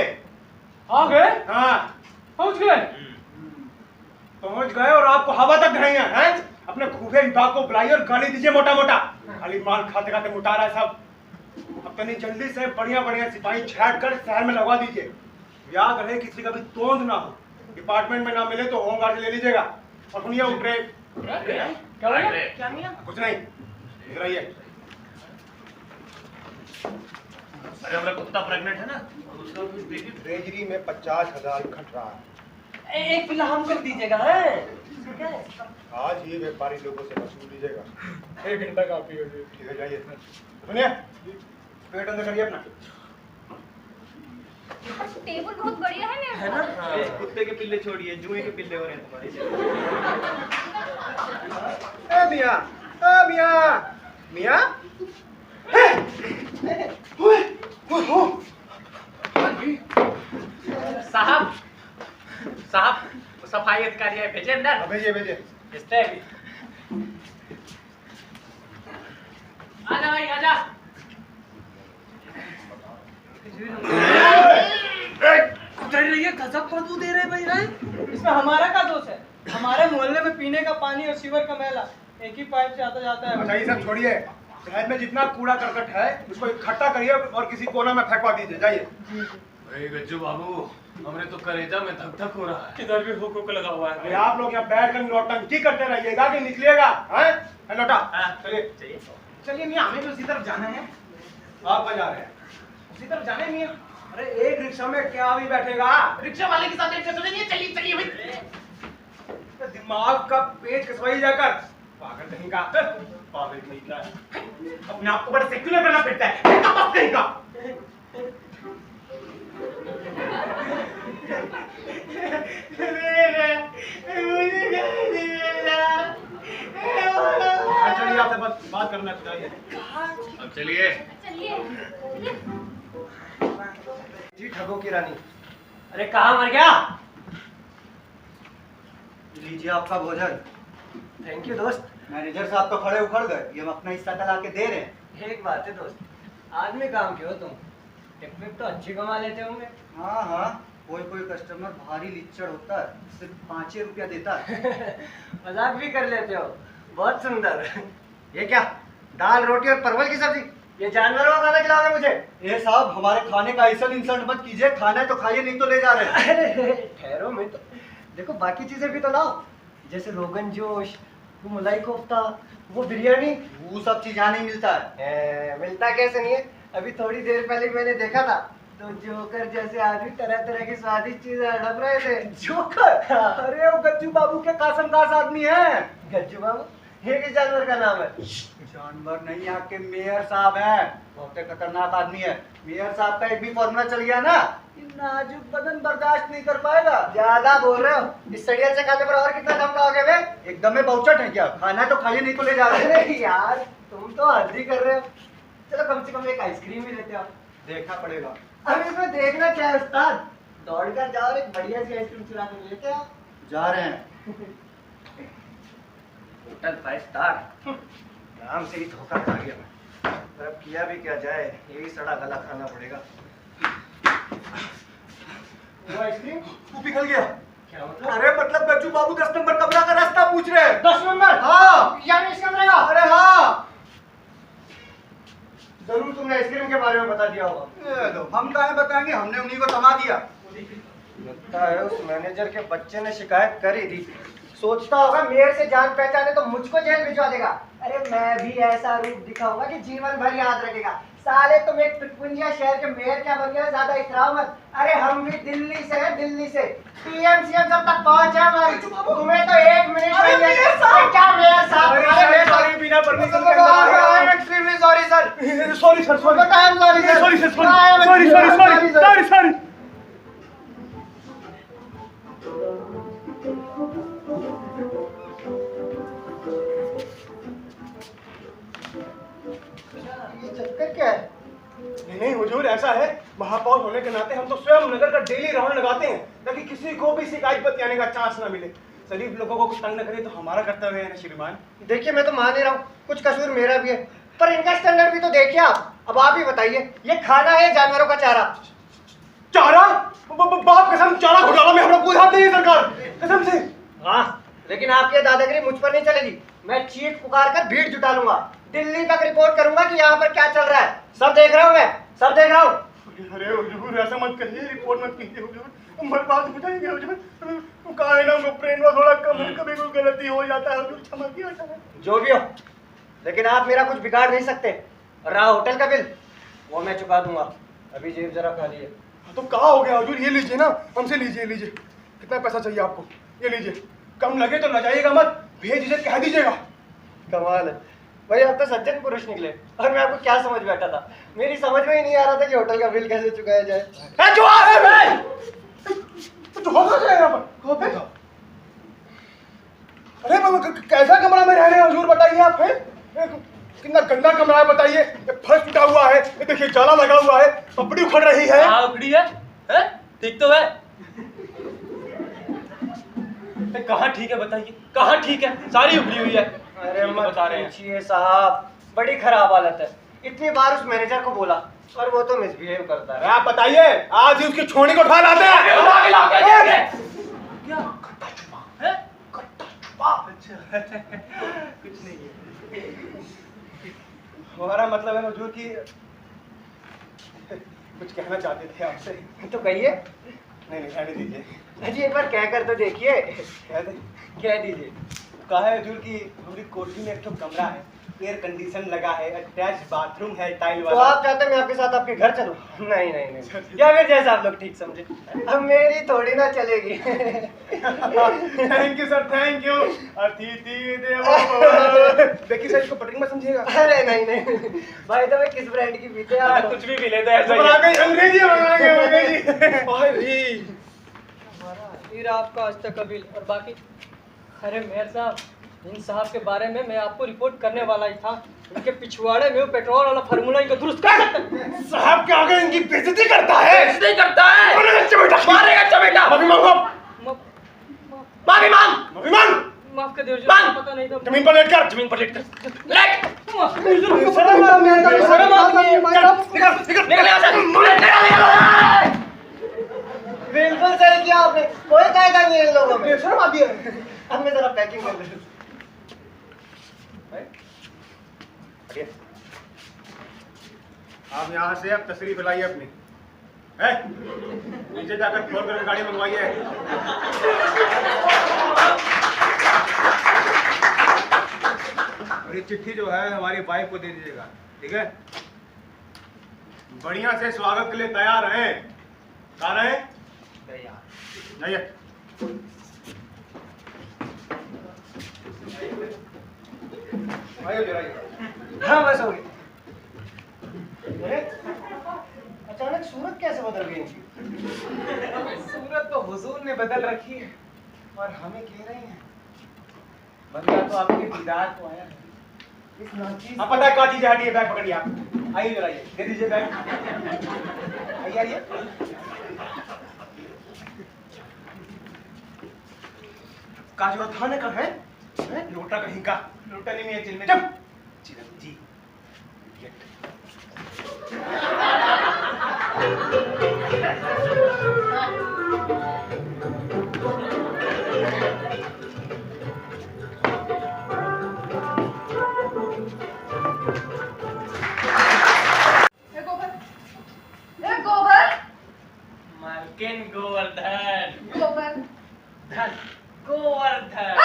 आ गए? हाँ, पहुंच गए। पहुंच गए और आपको हवा तक धरेंगे हैं? अपने खुफिया विभाग को बुलाइए और गाली दीजिए मोटा मोटा। खाली माल खाते खाते मुटा रहा है सब। अब तनी जल्दी से बढ़िया बढ़िया सिपाही छाट कर शहर में लगवा दीजिए। याद रहे किसी का भी तोंद ना हो। डिपार्टमेंट में ना मिले तो होमगार्ड से ले लीजिएगा। और सुनिए उठे। क्या बोला? क्या मियां? कुछ नहीं, इधर आइए। अरे हमारा कुत्ता प्रेग्नेंट है ना, उसका कुछ देखिए। ट्रेजरी में 50,000 खट रहा है। एक पिल्ला हम कर दीजिएगा। है आज ही व्यापारी लोगों से वसूल लीजिएगा। 1 घंटा काफी हो गई। ठीक है, जाइए। सुनिए, पेट अंदर करिए अपना। टेबल बहुत बढ़िया है मेरे पास। कुत्ते के पिल्ले छोड़िए, जुए के पिल्ले हो रहे हैं तुम्हारे। मियाँ साहब सफाई अधिकारी है, भेजे अंदर। भेजिए। आजा भाई आजा। गजब बदबू दे रहे भाई। इसमें हमारा क्या दोष है? हमारे मोहल्ले में पीने का पानी और सीवर का मैला एक ही पाइप से आता जाता है। अच्छा, ये सब छोड़िए। शहर में जितना कूड़ा करकट है उसको इकट्ठा करिए और किसी कोना में फेंकवा दीजिए। जाइए। भाई गज्जू बाबू, हमने तो कलेजा में धक धक हो रहा है। किधर भी हुक्म लगा हुआ है। अरे आप लोग यहाँ बैठ कर नौटंकी करते रहिएगा कि निकलिएगा? हैं लौटा। चलिए चलिए मियाँ, हमें भी उसी तरफ जाना है। आप बजा रहे हैं? उसी तरफ जाना है मियाँ। अरे एक रिक्शा में क्या भी बैठेगा? रिक्शा वाले के साथ रिक्शा चलेंगे। चलिए भाई। दिमाग का पेच कसवाई जाकर। पागल कहीं का। पागल कहीं का। अपने आप को बड़ा सेक्युलर बना फिरता है। बस कहीं का। चलिए, आपसे बात करना चाहिए। अब चलिए। जी ठगों की रानी, अरे कहाँ मर गया? लीजिए आपका भोजन। थैंक यू दोस्त। मैनेजर साहब तो खड़े उखड़ गए, ये हम अपना हिस्सा कला के दे रहे हैं। एक बात है दोस्त, आदमी काम क्यों तुम? टिप तो अच्छी कमा लेते होंगे। हाँ, कोई कस्टमर भारी लिच्चड़ होता है, सिर्फ 5 रुपया देता है। मजाक भी कर लेते हो, बहुत सुंदर। ये क्या, दाल रोटी और परवल की सब्जी? ये जानवरों का खाना खिलाओगे मुझे? ये साहब, हमारे खाने का ऐसा इंसल्ट मत कीजिए। खाना है तो खाइए, नहीं तो ले जा रहे हैं। अरे ठहरो, मैं तो देखो बाकी चीजें भी तो लाओ, जैसे रोगन जोश, वो मलाई कोफ्ता, वो बिरयानी। वो सब चीज यहाँ नहीं मिलता है। मिलता कैसे नहीं है? अभी थोड़ी देर पहले मैंने देखा था, तो जोकर जैसे आदमी तरह तरह की स्वादिष्ट चीजें हड़प रहे थे। जोकर? अरे वो गज्जू बाबू के कासम खास आदमी है। गज्जू बाबू, ये किस जानवर का नाम है? जानवर नहीं, यहाँ के मेयर साहब हैं। बहुत खतरनाक आदमी है। मेयर साहब का एक भी फॉर्मूला चल गया ना, ये नाजुक बदन बर्दाश्त नहीं कर पाएगा। ज्यादा बोल रहे हो। इस सड़िया से खाने पर और कितना दम खाओगे बे? एकदम में बहुचट है क्या? खाना तो खाली नहीं तो ले जा रहे। अरे यार, तुम तो हद ही कर रहे हो। चलो कम से कम एक आइसक्रीम ही लेते हो। देखना पड़ेगा। अब इसमें देखना क्या है उस्ताद? दौड़ कर जाओ और एक बढ़िया सी आइसक्रीम चुरा कर लेते आओ। जा रहे हैं। Hotel 5 star. नाम से ही धोखा खा गया मैं। पर अब किया भी क्या जाए, यही सड़ा गला खाना पड़ेगा। वो आइसक्रीम वो पिघल गया। क्या मतलब? अरे मतलब गज्जू बाबू 10 नंबर कमरा का रास्ता पूछ रहे हैं। 10 नंबर? हाँ। यानी इस कमरे का? अरे हाँ। जरूर तुमने आइसक्रीम के बारे में बता दिया होगा। हम कहाँ बताएंगे, हमने उन्हीं को थमा दिया। लगता है उस मैनेजर के बच्चे ने शिकायत कर ही दी। सोचता होगा मेयर से जान पहचाने तो मुझको जेल भिजवा देगा। अरे मैं भी ऐसा रूप दिखाऊंगा कि जीवन भर याद रखेगा। साले तुम एक त्रिपुनिया शहर के मेयर क्या बन गए, ज्यादा इतराओ मत। अरे हम भी दिल्ली से हैं, दिल्ली से। पीएम सीएम सब तक पहुंच है हमारी। तुम्हें तो 1 मिनट क्या मेयर साहब? सॉरी, बिना परमिशन के I am extremely sorry sir. Sorry sir, sorry I am sorry sir. Sorry sir, sorry sorry. ये चक्कर क्या है? नहीं हुजूर, ऐसा है, महापौर होने के नाते हम तो स्वयं नगर का डेली राउंड लगाते हैं ताकि किसी को भी शिकायत बतियाने का चांस ना मिले। शरीफ लोगों को कुछ तंग न करे तो हमारा कर्तव्य है ना श्रीमान। देखिए मैं तो मान ही रहा हूँ, कुछ कसूर मेरा भी है, पर इनका स्टैंडर्ड भी तो देखिए आप। अब आप ही बताइए, ये खाना है जानवरों का चारा? चारा? बाप कसम, चारा घोटाला में हमारा कोई हाथ नहीं है सरकार, कसम से। हाँ, लेकिन आपकी दादागिरी मुझ पर नहीं चलेगी। मैं चीफ पुकार कर भीड़ जुटा लूंगा, दिल्ली तक रिपोर्ट करूंगा कि यहाँ पर क्या चल रहा है। सब देख रहा हूँ मैं, सब देख रहा हूँ। अरे हुजूर ऐसा मत करिए, रिपोर्ट मत कीजिए हुजूर, बर्बाद हो जाएंगे हुजूर। कहा है ना, ब्रेन में थोड़ा कम है, कभी कोई गलती हो जाता है हुजूर, क्षमा किया जाए। जो भी हो, लेकिन आप मेरा कुछ बिगाड़ नहीं सकते। रहा होटल का बिल, वो मैं चुका दूंगा। अभी जेब जरा खाली है। तो कहा हो गया हुजूर, ये लीजिए ना, हमसे लीजिए। कितना पैसा चाहिए आपको? ये लीजिए, कम लगे तो न जाइएगा मत, भेज दीजिए, कह दीजिएगा। कमाल है भाई, आप तो सज्जन पुरुष निकले। और मैं आपको क्या समझ बैठा था, मेरी समझ में ही नहीं आ रहा था कि होटल का बिल कैसे चुकाया जाए। जो है भाई, तो होगा जाएगा पर। अरे कैसा कमरा में रह रहे हैं हुजूर, बताइए आप। कितना गंदा कमरा है बताइए, फर्श टूटा हुआ है, ये देखिए जाला लगा हुआ है, कपड़ी उखड़ रही है। हाँ उखड़ी है? ठीक तो है। कहाँ ठीक है बताइए, कहाँ ठीक है? सारी उखड़ी हुई है। अरे मत पूछिए साहब, बड़ी खराब हालत है। इतनी बार उस मैनेजर को बोला और वो तो मिसबिहेव करता है। आप बताइए, आज ही उसकी छोड़ी को उठा लाते हैं। क्या? कुछ नहीं है, हमारा मतलब है हुजूर कि कुछ कहना चाहते थे आपसे। तो कहिए। नहीं रहने दीजिए। अजी एक बार कह कर तो देखिए। कह दीजिए। कहा है हुजूर की हमारी कोठी में एक तो कमरा है, एयर कंडीशन लगा है, अटैच बाथरूम है, टाइल वाला। तो आप चाहते हैं मैं आपके साथ आपके घर चलूं? नहीं नहीं नहीं, या फिर जैसा आप लोग ठीक समझे। अब मेरी थोड़ी ना चलेगी। Thank you sir, thank you. अतिथि देवो भव। देखिए सर, इसको पटरिंग मत समझिएगा। अरे नहीं नहीं भाई, तो मैं किस ब्रांड की पीते आप? कुछ भी मिले तो ऐसा ही है। अंग्रेजी अंग्रेजी। फिर आपका आज तक का बिल और बाकी। अरे मेयर साहब, इन साहब के बारे में मैं आपको रिपोर्ट करने वाला ही था। इनके पिछवाड़े में वो पेट्रोल वाला फार्मूला इनको दुरुस्त कर सकते। साहब के आगे इनकी बेइज्जती करता है। बेइज्जती करता है। मारेगा चमेटा। माफी मांगो। माफी मांग। माफी मांग। माफ कर दो, पता नहीं था। जमीन पर लेट कर। जमीन पर लेट कर। लेट। बिल्कुल सही किया आपने, कोई कायदा नहीं है इन लोगों में। शर्म आती है। अब मैं जरा पैकिंग कर लेता हूं। आप यहाँ से अब तशरीफ लाइए अपनी, है नीचे जाकर फ्लोर पर गाड़ी मंगवाइए। और ये चिट्ठी जो है हमारी वाइफ को दे दीजिएगा, ठीक है? बढ़िया से स्वागत के लिए तैयार हैं? कहाँ रहे? नहीं है। आइए जरा आइए। हाँ बस हो गई। अरे अचानक सूरत कैसे बदल गई इनकी? सूरत तो हुजूर ने बदल रखी है और हमें कह रहे हैं बंदा तो आपके दीदार को आया है। इस नाचीज हाँ पता है क्या चीज है, हटिए बैग पकड़िए आप। आइए जरा आइए, दे दीजिए बैग। आइए आइए। काजू थाने का है? लोटा कहीं का। लोटा नहीं है चिल में। चुप। जी। मालकिन गोवर्धन गोवर्धन गोवर्धन।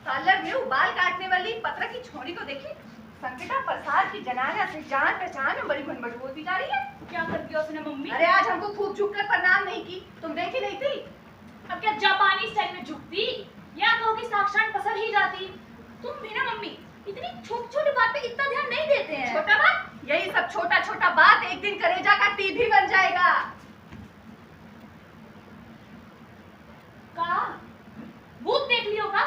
पार्लर में बाल काटने वाली पत्र की छोरी को देखी। संगीता प्रसाद की जनाना से जान पहचान में बड़ी भनभट होती जा रही है। क्या कर दिया उसने मम्मी? अरे आज हमको खूब झुक कर प्रणाम नहीं की, तुम देखी नहीं थी? अब क्या जापानी स्टाइल में झुकती या कहो कि साक्षात पसर ही जाती? तुम भी ना मम्मी इतनी छोटी छोटी बात पे इतना ध्यान नहीं देते हैं। छोटा बात, यही सब छोटा छोटा बात एक दिन कलेजा का टीभी बन जाएगा। का भूत देख लियो का?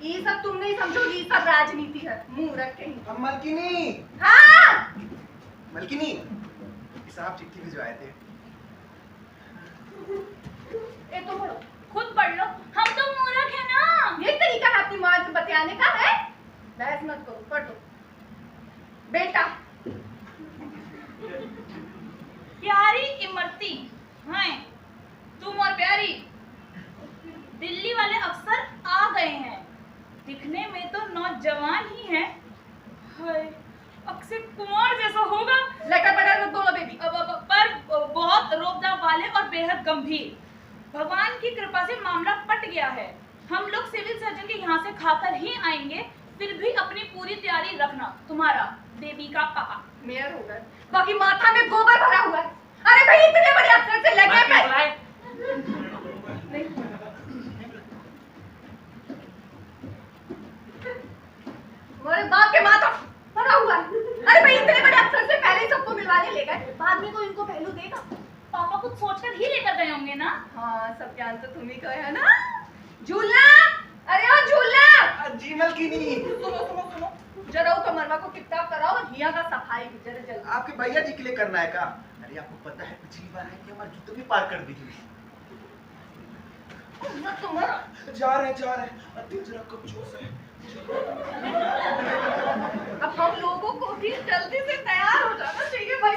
ये सब तुम नहीं समझोगी, ये सब राजनीति है। मुंह रख के हम मलकिनी। हाँ मलकिनी, साहब चिट्ठी भिजवाए थे। ए तो पढ़ो, खुद पढ़ लो, हम तो मूर्ख है ना। ये तरीका है अपनी माँ से बतियाने का है? बहस मत करो, पढ़ लो। बेटा प्यारी इमरती हैं, तुम और प्यारी दिल्ली वाले अफसर आ गए हैं। दिखने में तो नौजवान ही हैं। हाय, अक्षय कुमार जैसा होगा। लेकर पढ़ा मत बोलो बेबी। पर बहुत रोबदार वाले और बेहद गंभीर। भगवान की कृपा से मामला पट गया है। हम लोग सिविल सर्जन के यहाँ से खाकर ही आएंगे, फिर भी अपनी पूरी तैयारी रखना। तुम्हारा बेबी का पापा। मेयर होगा, बाकी माथा में गोबर भरा हुआ है। अरे भाई इतने बड़े अफसर से लगे पे तुम्हारे बाप के माथा भरा हुआ है। अरे भाई इतने बड़े अफसर से पहले ही सबको मिलवाने ले गए, बाद में कोई इनको पहलू देगा। पापा कुछ सोचकर ही लेकर गए होंगे ना। हाँ सब ज्ञान तो तुम ही का है ना। झूलना, अरे ओ झूलना। जी मलकिनी। सुनो जरा वो कमरवा को टिप-टाप कराओ और हिया का सफाई भी जरा जल्दी। आपके भैया जी के लिए करना है का? अरे आपको पता है पिछली बार है कि हमारे जूते भी पार कर दी थी। जा रहे अति जरा कब जोश है। अब हम लोगों को भी जल्दी से तैयार हो जाना चाहिए भाई।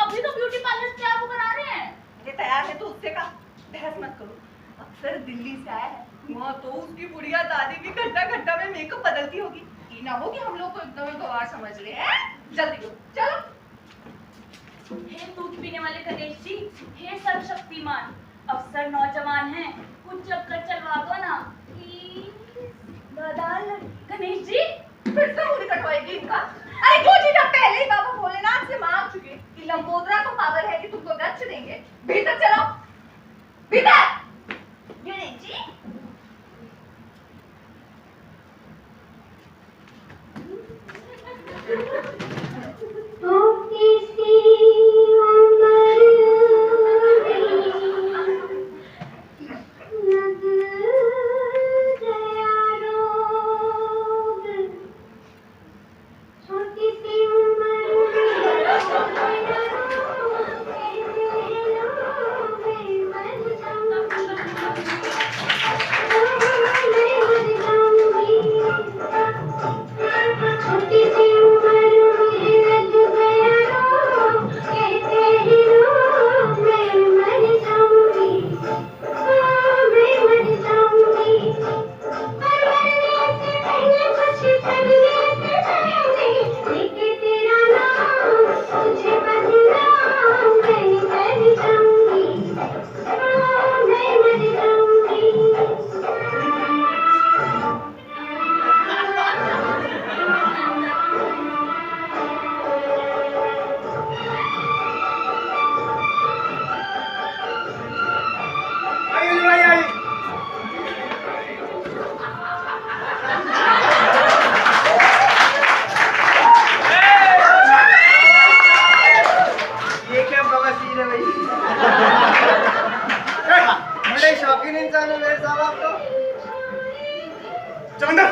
अभी तो ब्यूटी पार्लर तैयार होकर आ रहे हैं। ये तैयार है तो उससे का बहस मत करो। अक्सर दिल्ली से आया है, वहाँ तो उसकी बुढ़िया दादी भी घंटा में मेकअप बदलती होगी। ये ना हो कि हम लोग को एकदम गवार समझ रहे हैं। जल्दी करो चलो। हे दूध पीने वाले गणेश जी, हे सर्वशक्तिमान, अफसर नौजवान हैं, कुछ चक्कर चलवा दो ना गणेश जी। फिर से मुड़ी कटवाएगी इनका। अरे क्यों जी, पहले ही बाबा भोलेनाथ से मांग चुके कि लंबोदरा को पावर है कि तुमको गच्छ देंगे। भीतर चलो, भीतर। गणेश जी छोटी सी उम्र चल अंदर।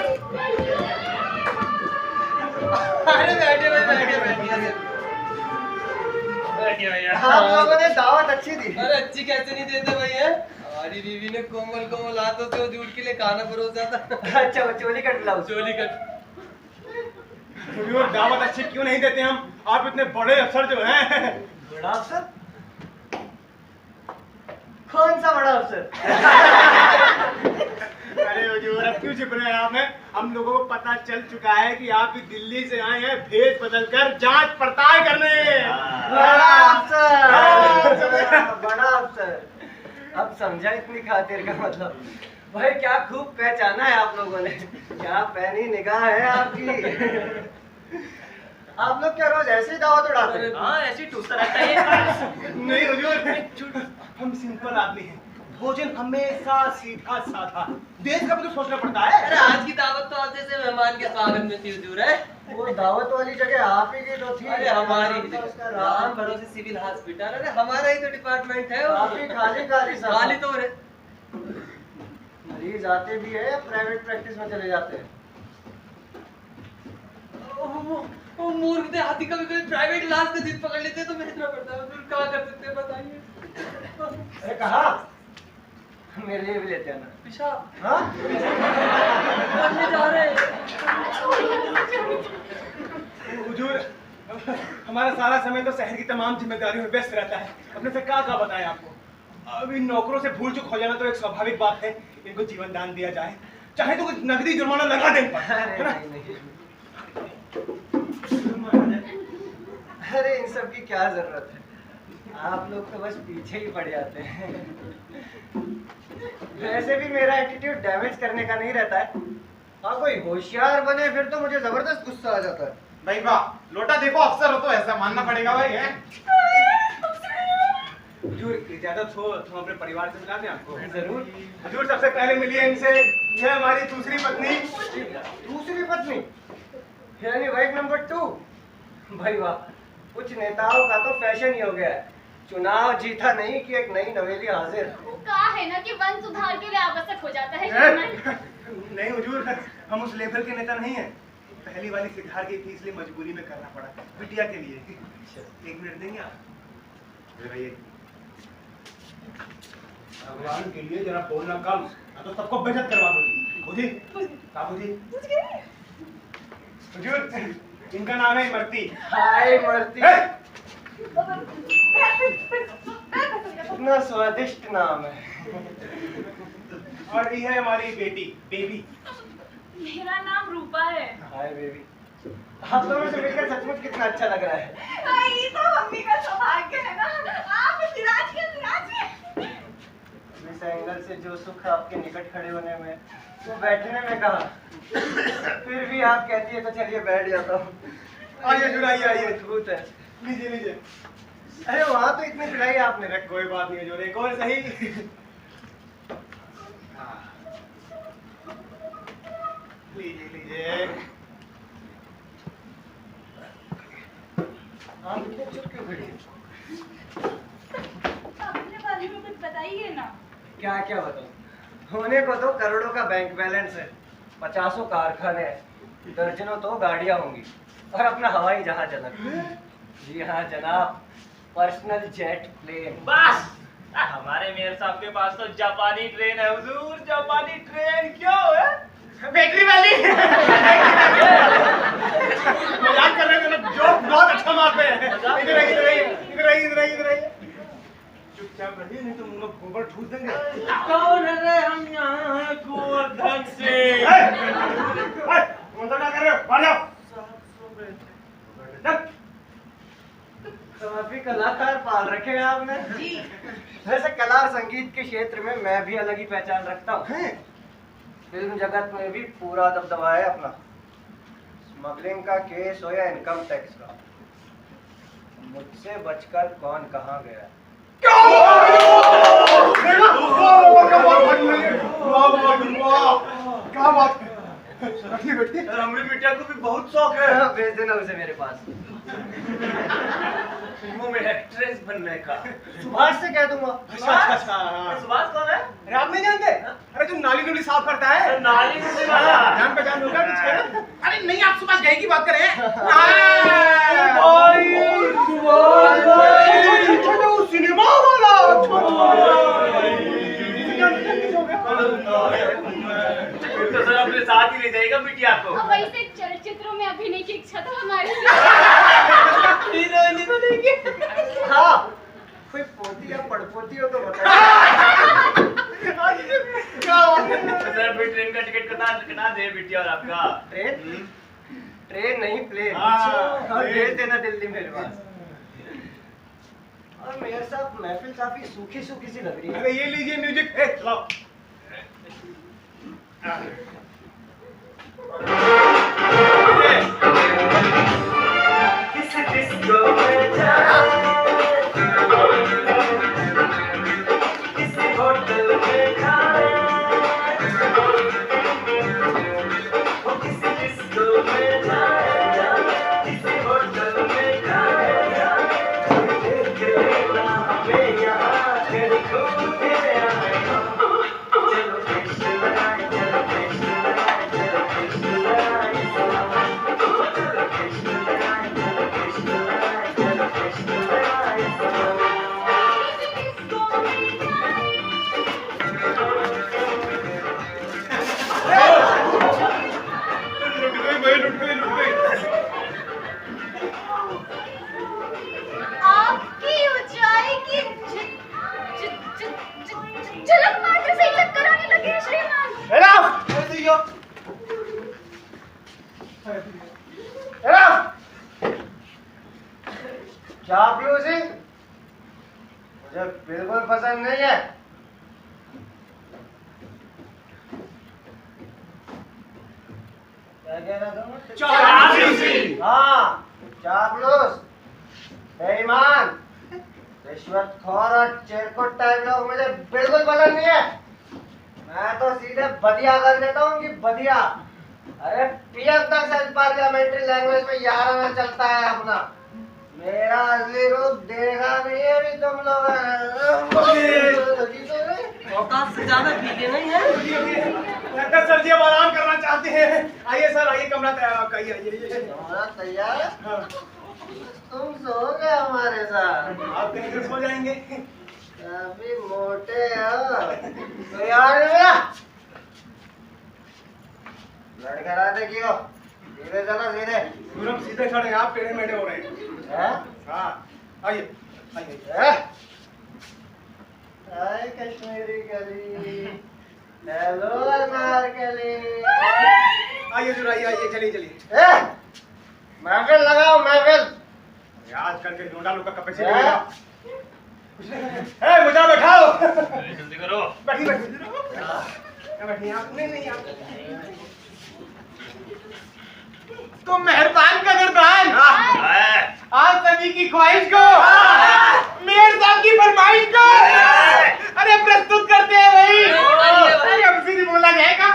अरे बैठिए भाई, बैठिए बैठिए। आप लोगों ने दावत अच्छी दी। अरे अच्छी कैसे नहीं देते भैया? हमारी बीवी ने कोमल कोमल हाथों से वो जूट के लिए खाना परोसा था। अच्छा वो चोली कट लाओ। चोली कट। हुजूर दावत अच्छी क्यों नहीं देते हम? आप इतने बड़े अफसर जो हैं। बड़ा अफसर? कौन सा बड़ा अफसर? अरे हुजूर अब क्यों छिप रहे हैं आप? हैं हम लोगों को पता चल चुका है कि आप भी दिल्ली से आए हैं भेष बदलकर जांच पड़ताल करने। बड़ा अफसर, बड़ा अफसर। अब समझा इतनी खातिर का मतलब। भाई क्या खूब पहचाना है आप लोगों ने। क्या पैनी निगाह है आपकी। आप लोग क्या रोज ऐसे ही दावत उड़ाते हैं? हाँ ऐसे ही टूटता रहता है। नहीं हुजूर, हम सिंपल आदमी हैं। भोजन हमेशा सीधा साधा। देश का भी तो सोचना पड़ता है। अरे आज की दावत तो आप जैसे मेहमान के स्वागत में थी हुजूर है। वो दावत वाली जगह आप ही की तो थी। अरे हमारी उसका राम भरोसे सिविल हॉस्पिटल, अरे हमारा ही तो डिपार्टमेंट है। आप ही खाली खाली सब। खाली तो रहे। मरीज आते भी है या प्राइवेट प्रैक्टिस में चले जाते हैं? वो मूर्ख थे हाथी कभी कभी प्राइवेट इलाज का जिद पकड़ लेते तो भेजना पड़ता है। हुजूर क्या कर सकते हैं बताइए। अरे कहा मेरे लिए भी लेते हैं ना। पेशाब हाँ करने जा रहे हैं। हुजूर हमारा सारा समय तो शहर की तमाम जिम्मेदारियों में व्यस्त रहता है। अपने से क्या बताएं आपको। अभी नौकरों से भूल चूक हो जाना तो एक स्वाभाविक बात है। इनको जीवन दान दिया जाए, चाहे तो कुछ नकदी जुर्माना लगा दें। अरे इन सब की क्या जरूरत है। आप लोग तो बस पीछे ही पड़ जाते हैं। वैसे भी मेरा एटीट्यूड डैमेज करने का नहीं रहता है। हाँ कोई होशियार बने फिर तो मुझे जबरदस्त गुस्सा आ जाता है। भाई वाह, लोटा देखो अफसर हो तो ऐसा मानना पड़ेगा भाई है। हुजूर इजाजत हो तो हम अपने परिवार से मिला दें आपको। जरूर। हुजूर सबसे पहले मिलिए इनसे। यह हमारी दूसरी पत्नी। दूसरी पत्नी यानी वाइफ नंबर 2। भाई वाह, कुछ नेताओं का तो फैशन ही हो गया है। चुनाव जीता नहीं कि एक नई नवेली हाजिर। वो कहा है ना कि वन सुधार के लिए आवश्यक हो जाता है। नहीं हुजूर, हम उस लेवल के नेता नहीं हैं। पहली वाली सिद्धार की थी इसलिए मजबूरी में करना पड़ा, बिटिया के लिए। 1 मिनट देंगे आप? भगवान के लिए जरा बोलना कम, तो सबको बेइज्जत करवा दोगी। बुझी? बुझी? हुजूर इनका नाम है इमरती। हाय इमरती। कितना स्वादिष्ट नाम है। और ये है हमारी बेटी बेबी। मेरा नाम रूपा है। Hi baby. आप दोनों से मिलकर सचमुच कितना अच्छा लग रहा है। ये तो मम्मी का सौभाग्य है ना। आप विराज के। इस एंगल से जो सुख आपके निकट खड़े होने में, वो बैठने में कहा। फिर भी आप कहती है तो चलिए बैठ जाता हूँ। आइए जुड़ाइए, आइए। मजबूत है। लीजिए लीजिए। अरे वहाँ तो इतनी पिलाई आपने। अरे कोई बात नहीं जोड़े, एक और सही। लीजिए लीजिए। आप इतने चुप क्यों खड़ी हैं? अपने बारे में कुछ बताइए ना। क्या क्या बताऊं? होने को तो करोड़ों का बैंक बैलेंस है, 50 कारखाने हैं, दर्जनों तो गाड़ियां होंगी और अपना हवाई जहाज अलग। जी हाँ जनाब, पर्सनल जेट प्लेन। बस हमारे मेयर साहब के पास तो जापानी ट्रेन है हुजूर। जापानी ट्रेन क्यों है? बैटरी वाली। मजाक कर रहे थे ना, जोक बहुत अच्छा मार पे है। इधर आइए, इधर आइए, इधर आइए, इधर आइए, इधर आइए। चुपचाप रहिए नहीं तो मुंह में गोबर ठूस देंगे। कौन है? हम यहाँ हैं गोवर्धन से। मतलब क्या कर रहे हो? बाहर जाओ। काफी कलाकार पाल रखे हैं आपने। जी। वैसे कला और संगीत के क्षेत्र में मैं भी अलग ही पहचान रखता हूँ। फिल्म जगत में भी पूरा दबदबा है अपना। स्मगलिंग का केस हो या इनकम टैक्स का, मुझसे बचकर कौन कहाँ गया। क्या बात है? हमारी बिटिया को भी बहुत शौक है। भेज देना उसे मेरे पास। फिल्मों में एक्ट्रेस बनने का। सुभाष से कह दूंगा। अच्छा। सुभाष कौन है? अरे आप नहीं जानते? अरे जो नाली नुली साफ करता है। नाली से वाला। नहीं, आप सुभाष घई की बात करें। सिनेमा वाला तो सर अपने साथ ही ले जाएगा बिटिया को। अब वैसे चलचित्रों में अभिनय की इच्छा तो हमारी हीरोइन बनेगी। हाँ, कोई पोती या पड़पोती हो तो बता। सर फिर ट्रेन का टिकट कटा दे बिटिया और आपका। ट्रेन नहीं प्लेन। हाँ, भेज देना दिल्ली मेरे पास। और मेयर साहब महफिल काफी सूखी सूखी सी लग रही है। अरे ये लीजिए म्यूजिक, चलाओ। किस डिस्को में जाए, किसी होटल में खाए, वो किसी डिस्को में जाए, किसी होटल में खाए, देख लेना हमें यहाँ फिर घूमते आए। चलो कृष्ण लगाए, चलो कृष्ण लगाए, चलो कृष्ण लगाए, चलो कृष्ण लगाए, चलो कृष्ण लगाए, चलो कृष्ण लगाए। आपकी ऊंचाई की झलक मारने से ही चक्कर आने लगे हैं श्रीमान। चापलूसी मुझे बिल्कुल पसंद नहीं है। क्या कह रहा था? चापलूसी। हाँ, चापलूस, बेईमान, रिश्वतखोर और चिरकुट टाइप लोग मुझे बिल्कुल पसंद नहीं है। मैं तो सीधे बदिया कर देता हूँ कि बदिया। अरे पीएम तक सच पार्लियामेंट्री लैंग्वेज में याराना चलता है अपना। मेरा असली रूप देखा नहीं है अभी तुम लोग। औकात से ज्यादा भीगे नहीं है। लगता है सर जी अब आराम करना चाहते हैं। आइए सर, आइए, कमरा तैयार आपका। आइए। कमरा तैयार है? हाँ। तुम सोओगे हमारे साथ? आप कहीं से सो जाएंगे। काफी मोटे हो। तो यार मेरा लड़खड़ाते क्यों? सीधे चलो सीधे। पूरब सीधे खड़े हैं, आप टेढ़े मेढ़े हो रहे हैं। हाँ, आइए। हाय कश्मीरी गली, हेलो अनारकली। आइए जरा, आइए, चलिए। महफिल लगाओ महफिल। आजकल के लोंडा लोग का कैपेसिटी है। मुझे बैठाओ। जल्दी करो। बैठिए आप। नहीं आप। तो मेहरबान कदरदान, आप सभी की ख्वाहिश को, मेयर साहब की फरमाइश को, अरे प्रस्तुत करते हैं भाई। अरे हमसे नहीं बोला जाएगा।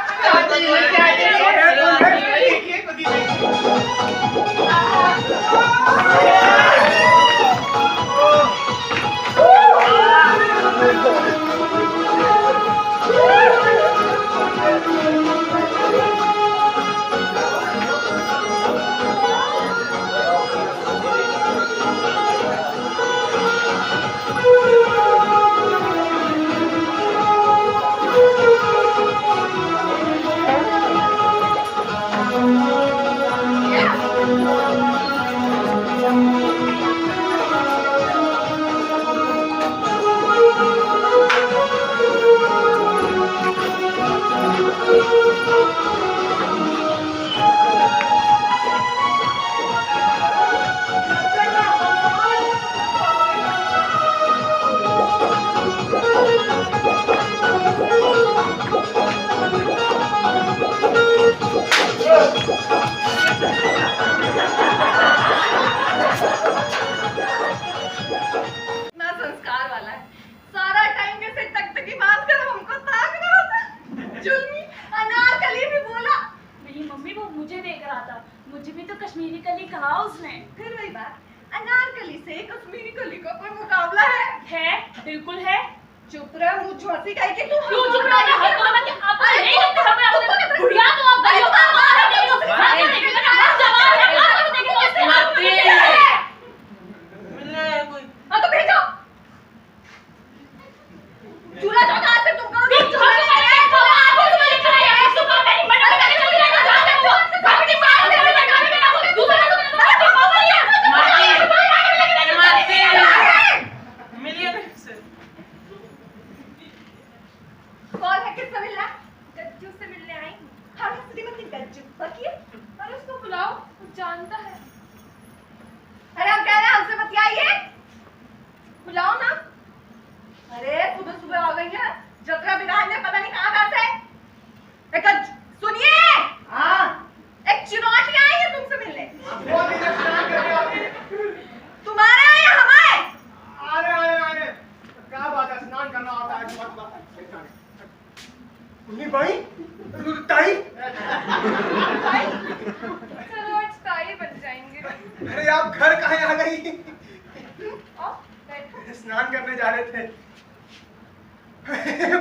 बिल्कुल है। चुप रहे, मुंह झोंसी काहे के क्यों चुप रहे? हर कोना के आप नहीं लगते हमें अपने बुढ़िया तो आप गई हो। बनता है। अरे हम कह रहे हैं हमसे बतियाइए, बुलाओ ना। अरे सुबह सुबह आ गई है, जतरा बिराज ने पता नहीं कहाँ से। सुनिए, हाँ एक चुनौती आई है तुमसे मिलने। वो भी जब स्नान करके आते हैं। तुम्हारे हैं या हमारे? अरे क्या बात है, स्नान करना होता है। उन्हीं भाई ताई चलो आज ताई बन जाएंगे। अरे आप घर कहाँ आ गई? आओ, बैठो। स्नान करने जा रहे थे।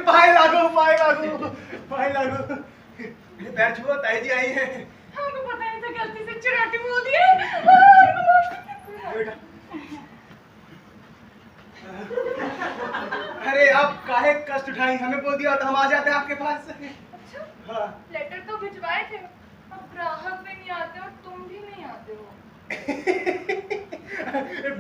पाए लागो पाए लागो पाए लागो। पैर छुओ, ताई जी आई है। हमको पता नहीं था, गलती से चिराटी बोल दिए। बेटा अरे आप काहे कष्ट उठाई, हमें बोल दिया तो हम आ जाते हैं आपके पास। अच्छा, हाँ। लेटर तो भिजवाए थे, अब ग्राहक भी नहीं आते और तुम भी नहीं आते हो।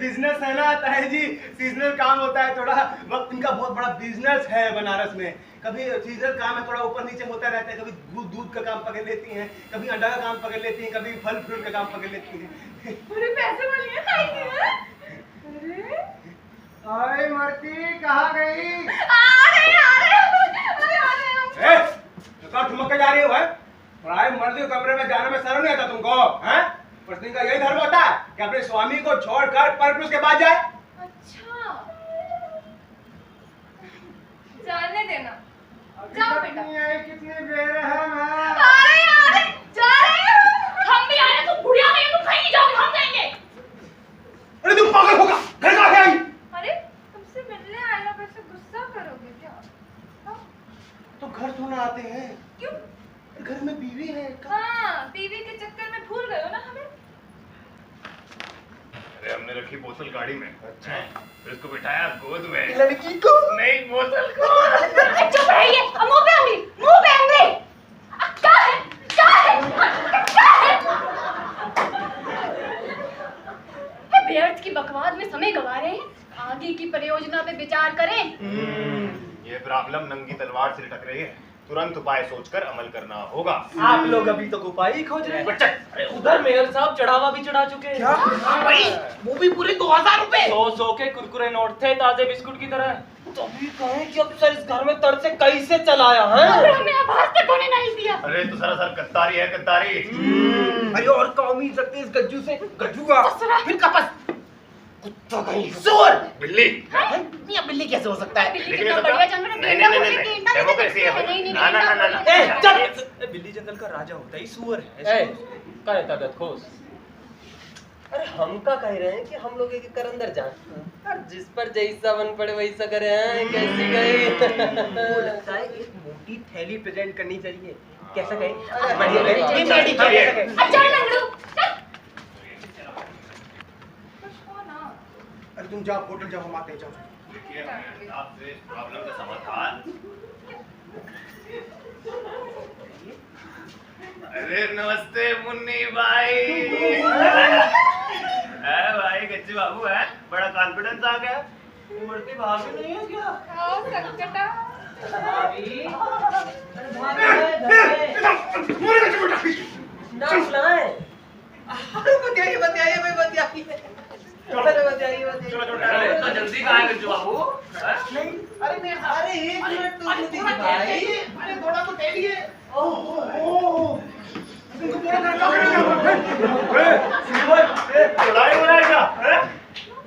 बिजनेस है ना ताई जी, सीजनल काम होता है थोड़ा। वक्त इनका बहुत बड़ा बिजनेस है बनारस में। कभी सीजनल काम है, थोड़ा ऊपर नीचे होता रहता है। कभी दूध का काम पकड़ लेती हैं, कभी अंडा का काम पकड़ लेती हैं, कभी फल फ्रूट का काम पकड़ लेती हैं। पूरे पैसे वाली है ताई जी। अरे अरे मरती कहाँ गई? आ रहे ठुमक जा रही हो है? पढ़ाई मर्दी कमरे में जाने में शर्म नहीं आता तुमको? हैं? पत्नी का यही धर्म होता है कि अपने स्वामी को छोड़कर पर उसके बाद जाए। अच्छा, जाने देना, जाओ बेटा। कितनी बेरहम है। अरे जा रहे हैं। हम भी आ रहे हैं, तुम बुढ़िया नहीं हो, तुम कहीं नहीं जाओगे, हम जाएंगे। अरे तुम पागल होगा, घर कहाँ आई? अरे तुमसे मिलने आया, वैसे गुस्सा करोगे क्या? हाँ? तो घर तो ना आते हैं। क्यों? घर में बीवी है। हाँ, बीवी के चक्कर में भूल गए हो ना हमें। अरे हमने रखी बोतल गाड़ी में। अच्छा। फिर उसको बिठाया गोद में। लड़की को नहीं, बोतल को। चुप रहिए, मुंह पे उंगली, मुंह पे उंगली। क्या है? क्या है? क्या है? व्यर्थ की बकवास में समय गवा रहे हैं, आगे की परियोजना पे विचार करें। ये प्रॉब्लम नंगी तलवार से लटक रही है, तुरंत उपाय सोचकर अमल करना होगा। आप लोग अभी तक उपाय ही खोज रहे हैं। अरे उधर मेयर साहब चढ़ावा भी चढ़ा चुके हैं। क्या? भाई वो भी पूरे 2000 रुपए। 100 के कुरकुरे नोट थे, ताजे बिस्कुट की तरह। तभी कहें कि अफसर इस घर में तड़ से कैसे चलाया है? और हमें आवाज तक होने नहीं दिया। अरे तो सरासर गद्दारी है, गद्दारी। अरे और क्या उम्मीद रखते हैं इस गज्जू से? गज्जूआ फिर कपस कुत्ता कहीं। सुअर, बिल्ली। ये बिल्ली कैसे हो सकता है? बिल्ली कितना बढ़िया जानवर है, नहीं, गेंडा नहीं, बोलते, नहीं, गेंडा नहीं डेमोक्रेसी है बोलते। भाई। नहीं, ना, ना, ना, ना, ना। बिल्ली जंगल का राजा होता है, सुअर है। क्या तबियत खोस? अरे हम का कह रहे हैं कि हम लोग एक कर अंदर जाएं और जिस पर जैसा मन पड़े वैसा करें। हैं कैसी गई? लगता है एक मोटी थैली प्रेजेंट करनी चाहिए। कैसा गई? बढ़िया गई। अच्छा लंगड़ू, चल। अरे तुम जाओ होटल जाओ, हम आते हैं। जाओ। देखिए, आपसे इस प्रॉब्लम का समाधान। अरे नमस्ते मुन्नी भाई। है भाई, गच्ची बाबू है, बड़ा कॉन्फिडेंस आ गया। मूर्ति भाभी नहीं है क्या? आओ सकटा। बताइए बताइए भाई, बताइए। तो जल्दी कहाँ है गच्ची बाबू? नहीं, अरे एक मिनट तो दीजिए भाई। अरे थोड़ा तो टेलिए। लड़ाई हो रहा है क्या?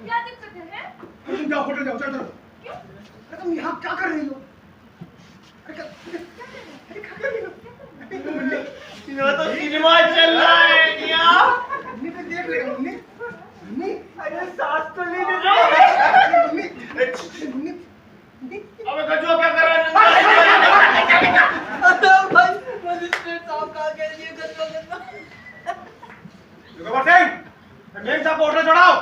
क्या दिक्कत है? तुम जाओ होटल जाओ, चलो। अरे तुम यहाँ क्या कर रही हो? अरे क्या कर रही हो? यहाँ तो सिनेमा चल रहा है क्या? मम्मी पे देख रहे हो? मम्मी मम्मी, अरे सास तो ले ले। मम्मी मम्मी अबे गज्जू क्या कर रहा है? भाई मजिस्ट्रेट साहब कहा के लिए गंदा गंदा। गबर सिंह, मेम साहब को होटल चढ़ाओ।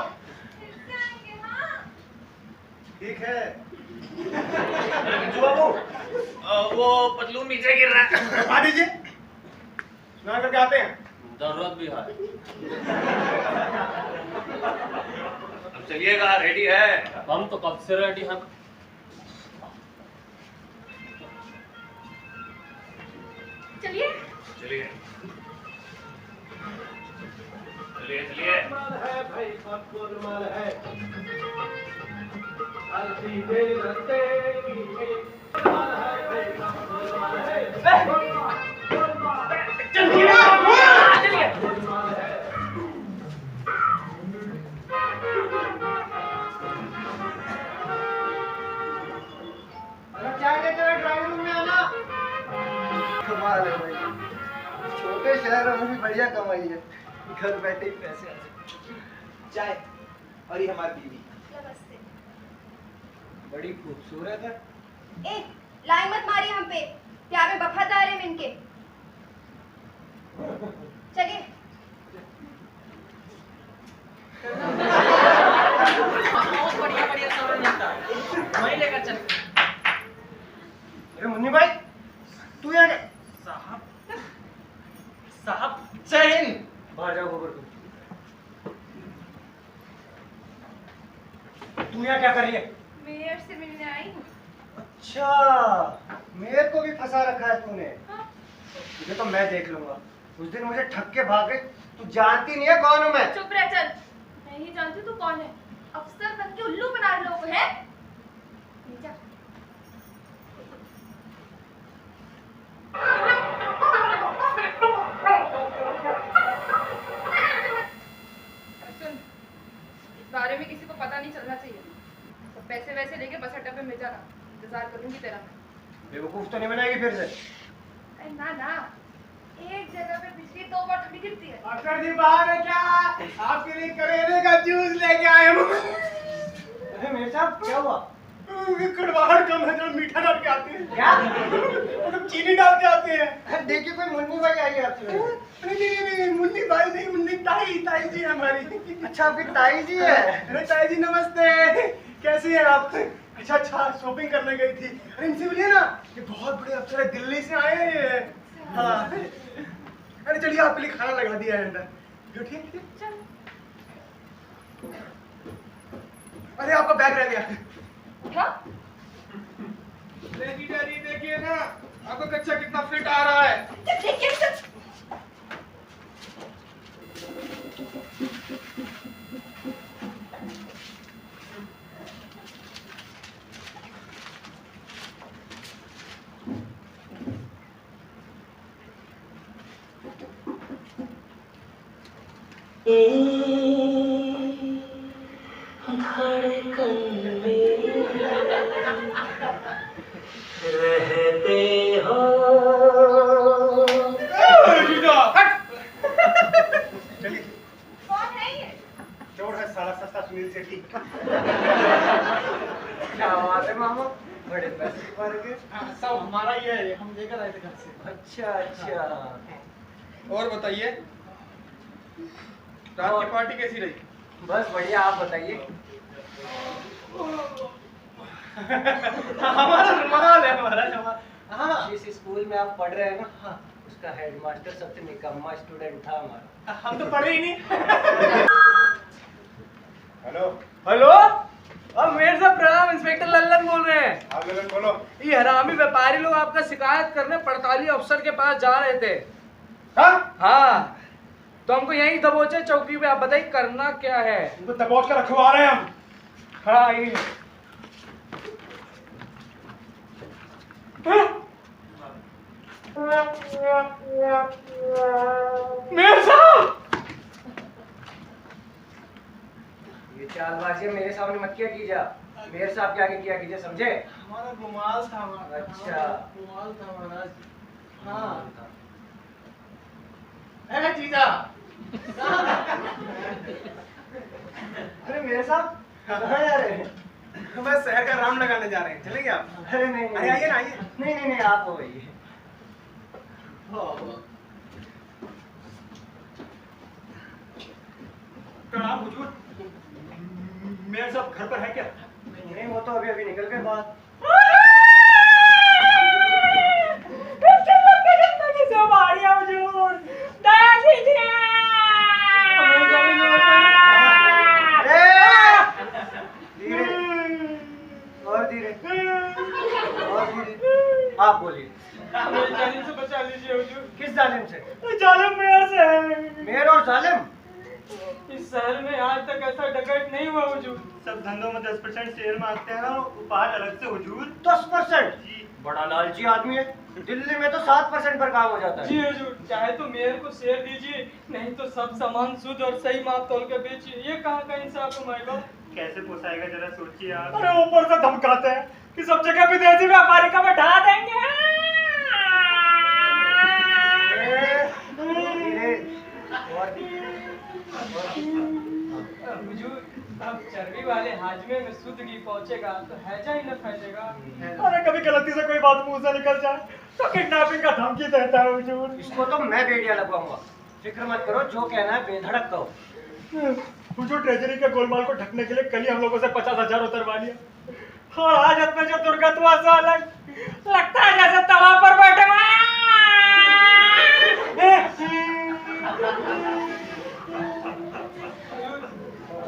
ठीक है। गज्जू बाबू, वो पतलून नीचे गिर रहा है। आ दीजिए, स्नान करके आते हैं। जरूरत भी है। अब चलिएगा, रेडी है? हम तो कब से रेडी हैं। चलिए। चलिए भाई सबको रुमाल है, हर सीधे रस्ते की रुमाल है भाई सबको रुमाल है। चलिए चाय लेते हुए ड्राइंग रूम में आना। कमाल है भाई, छोटे शहरों में भी बढ़िया कमाई है, घर बैठे ही पैसे आ जाते। चाय और ये हमारी बीवी नमस्ते। बड़ी खूबसूरत है। ए, लाई मत मारी हम पे, प्यार में वफादार है इनके। चलिए। बहुत बढ़िया बढ़िया सामान मिलता है, वहीं लेकर चल। अरे मुन्नी भाई, तू यहाँ क्या? साहब जय हिंद। बाहर जाओ गोबर तू यहाँ क्या कर रही है? मेयर से मिलने आई हूँ। अच्छा, मेरे को भी फंसा रखा है तूने। तुझे तो मैं देख लूंगा। उस दिन मुझे ठग के भाग गई। तू जानती नहीं है कौन हूँ मैं। चुप रह चल। मैं ही जानती तू कौन है। अफसर बन के उल्लू बना रहे लोग हैं। नीचा। सुन, इस बारे में किसी को पता नहीं चलना चाहिए। तो पैसे वैसे लेके बस अड्डा पे मिल जाना, इंतजार करूंगी तेरा। बेवकूफ तो नहीं बनाएगी फिर से? अरे ना ना, एक जगह पे बिजली 2 बार थोड़ी गिरती है। अक्सर जी बाहर है क्या? आपके लिए करेले का जूस लेके आए हूँ। अरे मेरे साहब क्या हुआ? कड़वाहट कम है, जो मीठा डाल के आते हैं। क्या? मतलब चीनी डाल के आते हैं। देखिए कोई मुन्नी भाई आई है आपसे। नहीं, मुन्नी भाई नहीं, मुन्नी ताई जी है हमारी। अच्छा, आपकी ताई जी है? अरे ताई जी नमस्ते, कैसी हैं आप? अच्छा शॉपिंग करने गई थी। अरे इनसे मिलिए ना, ये बहुत बड़े अफसर है, दिल्ली से आए हैं ये। हाँ, अरे चलिए आपके लिए खाना लगा दिया है अंदर, बैठिए। अरे आपका बैग रह गया। क्या? देखिए ना, आपका कच्चा कितना फिट आ रहा है। रहते हो चलिए। कौन है ये? चोर है साला, सस्ता सुनील सेठी। क्या बात है मामा, बड़े पैसे मार के। सब हमारा ही है, हम लेकर आए थे घर से। अच्छा। और बताइए, रात की पार्टी कैसी रही? बस बढ़िया, आप बताइए। हमारा रुमाल है, हमारा रुमाल। हाँ, जिस स्कूल में आप पढ़ रहे हैं ना, उसका हेडमास्टर सबसे निकम्मा स्टूडेंट था हमारा। हम तो पढ़े ही नहीं। हेलो। अब मेरे से प्रणाम, इंस्पेक्टर लल्लन बोल रहे हैं। हाँ ललन बोलो। ये हरामी व्यापारी लोग आपका शिकायत करने पड़ताली अफसर के पास जा रहे थे। हाँ, तो हमको यहीं दबोचे चौकी पे। आप बताइए करना क्या है? इनको दबोच कर रखवा रहे हैं हम। खड़ा आइए। मेरे साहब, ये चालबाजी मेरे सामने मत किया कीजिए, मेरे साहब के आगे किया कीजिए, समझे? हमारा रुमाल था हमारा। अच्छा। रुमाल था महाराज। हाँ। है जीजा। अरे मेरे साहब कहाँ जा रहे हैं? बस शहर का राउंड लगाने जा रहे हैं, चलेंगे आप? अरे नहीं, अरे आइए ना, आइए। नहीं, आप हो गई। प्रणाम हुजूर। मेरे सब घर पर है क्या? नहीं, वो तो अभी निकल गए बात। आप बोलिए। जालिम से बचा लीजिए हुजूर। किस जालिम से? जालिम मेयर से है। मेयर और जालिम? इस शहर में आज तक ऐसा डकैत नहीं हुआ हुजूर। सब धंधों में 10% शेयर मांगते हैं और उपहार अलग से हुजूर। 10%? बड़ा लालची आदमी है। दिल्ली में तो 7% पर काम हो जाता है। जी हुजूर, चाहे तो मेयर को शेयर दीजिए, नहीं तो सब सामान शुद्ध और सही माप तोल के बेचिए। ये कहाँ का इंसाफ है माय गॉड। कैसे पोसाएगा जरा सोचिए आप। अरे ऊपर से धमकाते हैं कि सब जगह विदेशी व्यापारी का बैठा देंगे। हुजूर, अब चर्बी वाले हाजमे में शुद्ध घी पहुंचेगा तो हैजा ही न फैलेगा। अरे कभी गलती से कोई बात मुंह से निकल जाए तो किडनैपिंग का धमकी देता है हुजूर। इसको तो मैं बेड़िया लगवाऊंगा। फिक्र मत करो, जो कहना है बेधड़क कहो। हुजूर, ट्रेजरी के गोलमाल को ढकने के लिए कल ही हम लोगों से 50,000 उतरवा लिया और हाजत में जो दुर्गत हुआ से अलग लगता है जैसे तवा पर बैठे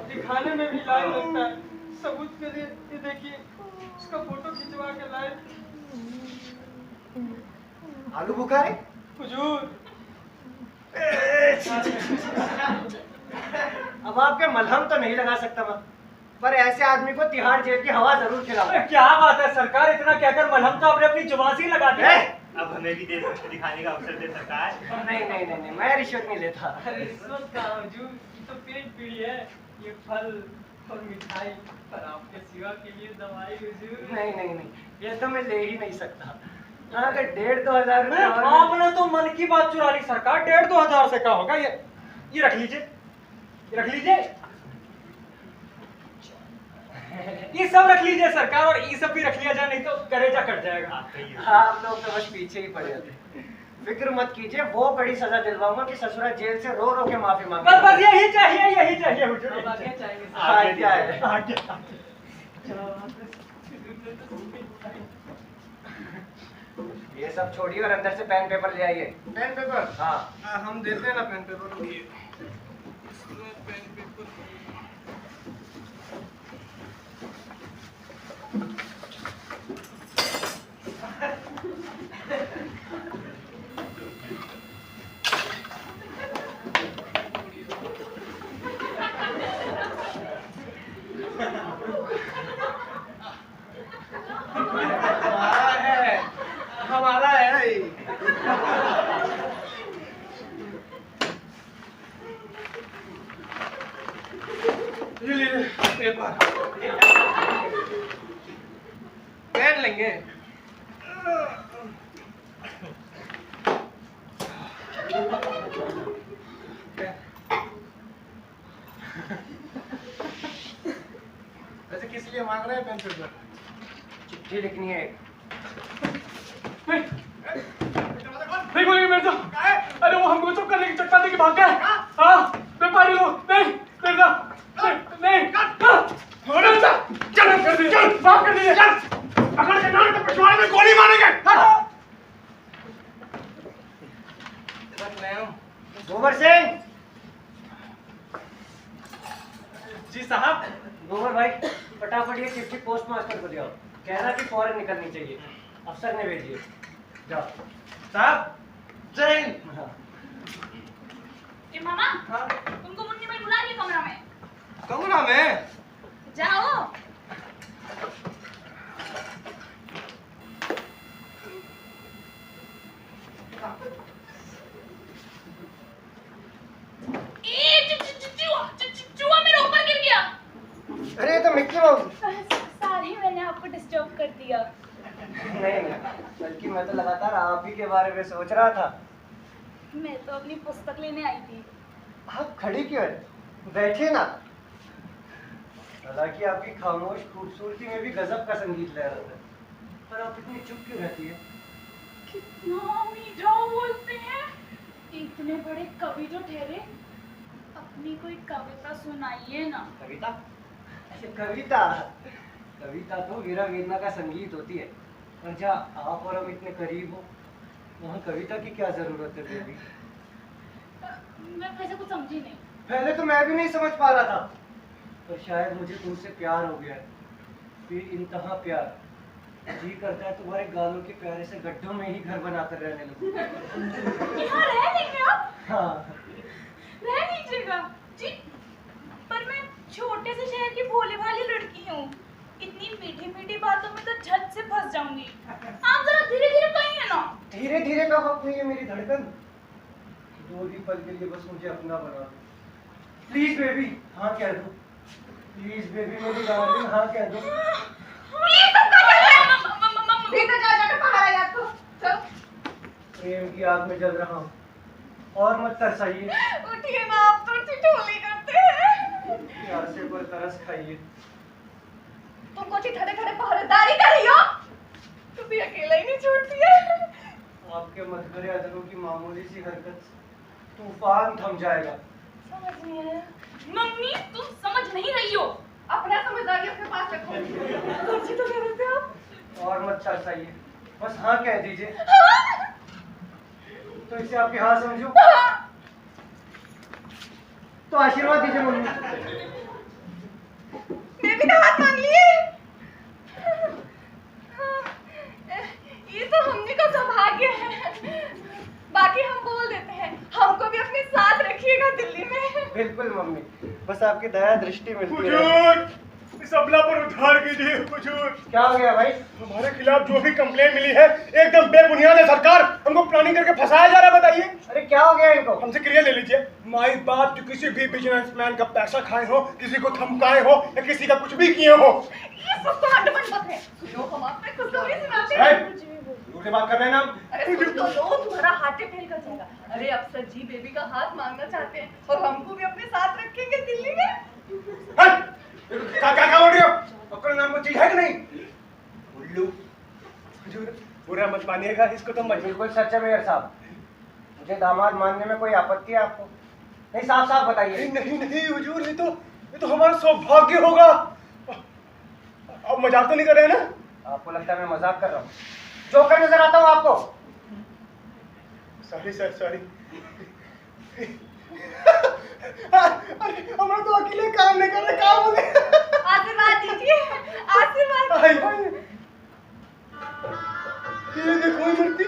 दिखाने में भी लायक लगता है। सबूत के लिए ये देखिए, इसका फोटो खिंचवा के लाए। आलू बुखारे? हुजूर, अब आपके मलहम तो नहीं लगा सकता मैं, पर ऐसे आदमी को तिहाड़ जेल की हवा जरूर खिलाऊंगा। क्या बात है सरकार, इतना कहकर मलहम तो आपने अपनी जुबान से ही लगा दिया। अब हमें भी दिखाने का अवसर दे सरकार। नहीं नहीं नहीं, मैं रिश्वत नहीं लेता। अरे रिश्वत का हुजूर, ये तो पेट पीड़ी है। ये फल और मिठाई पर आपके सिवा के लिए दवाई हुजूर। नहीं नहीं नहीं, ये तो मैं ले ही नहीं सकता। हाँ, अगर 1,500-2 हजार रुपये और आपने तो मन की बात चुरा ली सरकार। 1,500-2 हजार से क्या होगा। ये रख लीजिए, ये रख लीजिए, ये सब रख लीजिए सरकार, और ये सब भी रख लिया जाए, नहीं तो कलेजा कट जाएगा। हाँ, आप लोग तो बस पीछे ही पड़े थे। फिक्र मत कीजिए, वो बड़ी सजा दिलवाऊंगा कि ससुरा जेल से रो रो के माफी मांगे। बस बस यही चाहिए, यही चाहिए हुजूर। अब आगे चाहिए सर। हाँ, क्या है? आगे ये सब छोड़िए और अंदर से पेन पेपर ले आइए। Pen paper? हाँ, हम देते हैं ना पेन पेपर। ये हमारा है। ये पेपर पेन लेंगे। वैसे किस लिए मांग रहे हैं पेन पेपर? चिट्ठी लिखनी है। नहीं बोलेंगे मेरे साहब। अरे वो हमको चुप करने की चट्टा दे के भाग गए। हाँ, व्यापारी लोग। नहीं मेरे साहब, नहीं चल कर दीजिए, माफ कर दीजिए। पकड़ के नाक पे पिछवाड़े में गोली मारेंगे। गोबर सिंह जी साहब। गोबर भाई, फटाफट ये चिट्ठी पोस्ट मास्टर को दिया। कह रहा कि फौरन निकलनी चाहिए। अफसर ने भेजिए। जाओ साहब, जय हिंद। हाँ। ए मामा, तुमको मुन्नी भाई बुला रही है कमरा में। कमरा में? जाओ। चूहा मेरे ऊपर गिर गया। अरे ये तो मिक्की माउस। सॉरी, मैंने आपको डिस्टर्ब कर दिया। नहीं, बल्कि मैं तो लगातार आप ही के बारे में सोच रहा था। मैं तो अपनी पुस्तक लेने आई थी। आप खड़ी क्यों है? बैठिए ना। हालांकि आपकी खामोश खूबसूरती में भी गजब का संगीत लहरा है, पर आप इतनी चुप क्यों रहती है? कितना मीठा बोलते हैं। इतने बड़े कवि जो ठहरे, अपनी कोई कविता सुनाइए ना। कविता? अच्छा, कविता कविता तो वीरा वेदना का संगीत होती है, और जहाँ आप और हम इतने करीब हो वहाँ कविता की क्या जरूरत है बेबी? मैं वैसे कुछ समझी नहीं। पहले तो मैं भी नहीं समझ पा रहा था, पर शायद मुझे तुमसे प्यार हो गया है। फिर इंतहा प्यार, जी करता है तुम्हारे गालों के प्यारे से गड्ढों में ही घर बनाकर रहने लगूं। यहाँ रह लेंगे आप? हाँ, रह लीजिएगा जी। का हक नहीं है मेरी धड़कन? दो ही पल के लिए बस मुझे अपना बना दो। प्लीज बेबी हाँ कह दो। प्लीज बेबी मेरी डार्लिंग हाँ कह दो। भीतर जा जाकर बाहर आ यार तो चलो। प्रेम की आग में जल रहा हूँ और मत तरसाइए। उठिए ना, आप तो ठिठोली करते हैं। प्यासे पर तरस खाइए। तुम कुछ ठड़े ठड़े पहरेदारी कर रही हो, तू भी अकेला ही नहीं छोड़ती है। आपके मधुरे अदरों की मामूली सी हरकत तूफान थम जाएगा। समझ नहीं आया। मम्मी तुम समझ नहीं रही हो। अपना समझदारी अपने पास रखो। कुछ तो कह रहे थे आप। और मत तरसाइए, बस हाँ कह दीजिए। तो इसे आपकी हाँ समझूं? तो आशीर्वाद दीजिए मम्मी। बेबी का हाथ मांग लिए। ये तो हमने का सौभाग्य है। बाकी हम बोल देते हैं, हमको भी अपने साथ रखिएगा दिल्ली में। बिल्कुल मम्मी, बस आपकी दया दृष्टि मिलती है। हुजूर, इस अबला पर उद्धार कीजिए हुजूर। क्या हो गया भाई? हमारे खिलाफ जो भी कंप्लेंट मिली है एकदम बेबुनियाद है सरकार। हमको प्लानिंग करके फंसाया जा रहा है, बताइए। अरे क्या हो गया इनको? हमसे क्रिया ले लीजिए। माई बाप जो किसी भी बिजनेसमैन का पैसा खाए हो, किसी को धमकाए हो या किसी का कुछ भी किए हो। ये सब तो हड्ड मत है। सुनो हम आप पे खुशखबरी सुनाते हैं। दूर से बात कर रहे हैं ना। अरे सुन तो लो, तुम्हारा हाथ फेल कर जाएगा। अरे अफसर जी बेबी का हाथ मांगना चाहते हैं और हमको भी अपने साथ रखेंगे दिल्ली में। क्या बोल रही हो? अपना नाम को चीज है कि नहीं? उल्लू। हुजूर बुरा मत मानिएगा, इसको तो मत। बिल्कुल सच है मेयर साहब। मुझे दामाद मानने में कोई आपत्ति है आपको? नहीं साफ साफ बताइए। नहीं नहीं हुजूर, ये तो हमारा सौभाग्य होगा। अब मजाक तो नहीं कर रहे हैं ना? आपको लगता है मैं मजाक कर रहा हूँ? जोकर नजर आता हूँ आपको? Sorry sir sorry. हमारा तो अकेले काम नहीं कर रहे, काम हो गया। आशीर्वाद दीजिए, आशीर्वाद। ये देखो इमरती,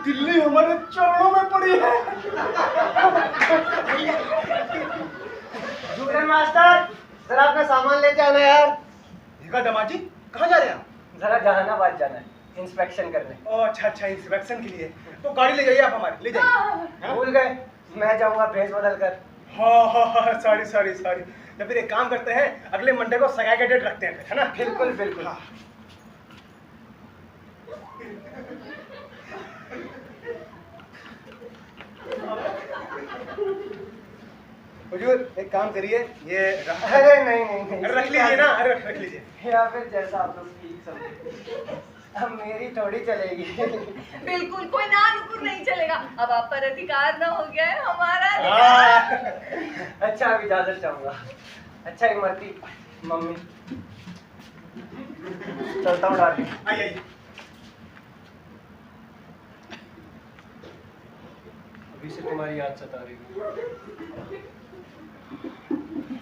दिल्ली हमारे चरणों में पड़ी है। जुगल मास्टर जरा अपना सामान लेके आना यार। देखा दमाजी, कहाँ जा रहे हैं आप? जरा जहानाबाद जाना है इंस्पेक्शन करने। ओह अच्छा इंस्पेक्शन के लिए। तो गाड़ी ले जाइए आप हमारी, ले जाइए। भूल गए, मैं जाऊंगा ड्रेस बदल कर। हाँ सॉरी। तो फिर एक काम करते हैं, अगले मंडे को सगाई का डेट रखते हैं, है ना? बिल्कुल बिल्कुल। हाँ। हुजूर एक काम करिए, ये अरे नहीं रख लीजिए ना। अरे रख लीजिए। या फिर जैसा आप लोग ठीक समझे। अब मेरी थोड़ी चलेगी। बिल्कुल कोई ना नुकुर नहीं चलेगा। अब आप पर अधिकार ना हो गया है, हमारा अधिकार। अच्छा अब इजाजत चाहूंगा। अच्छा इमरती मम्मी चलता हूँ डार्लिंग। आइए। अभी से तुम्हारी याद सता रही है।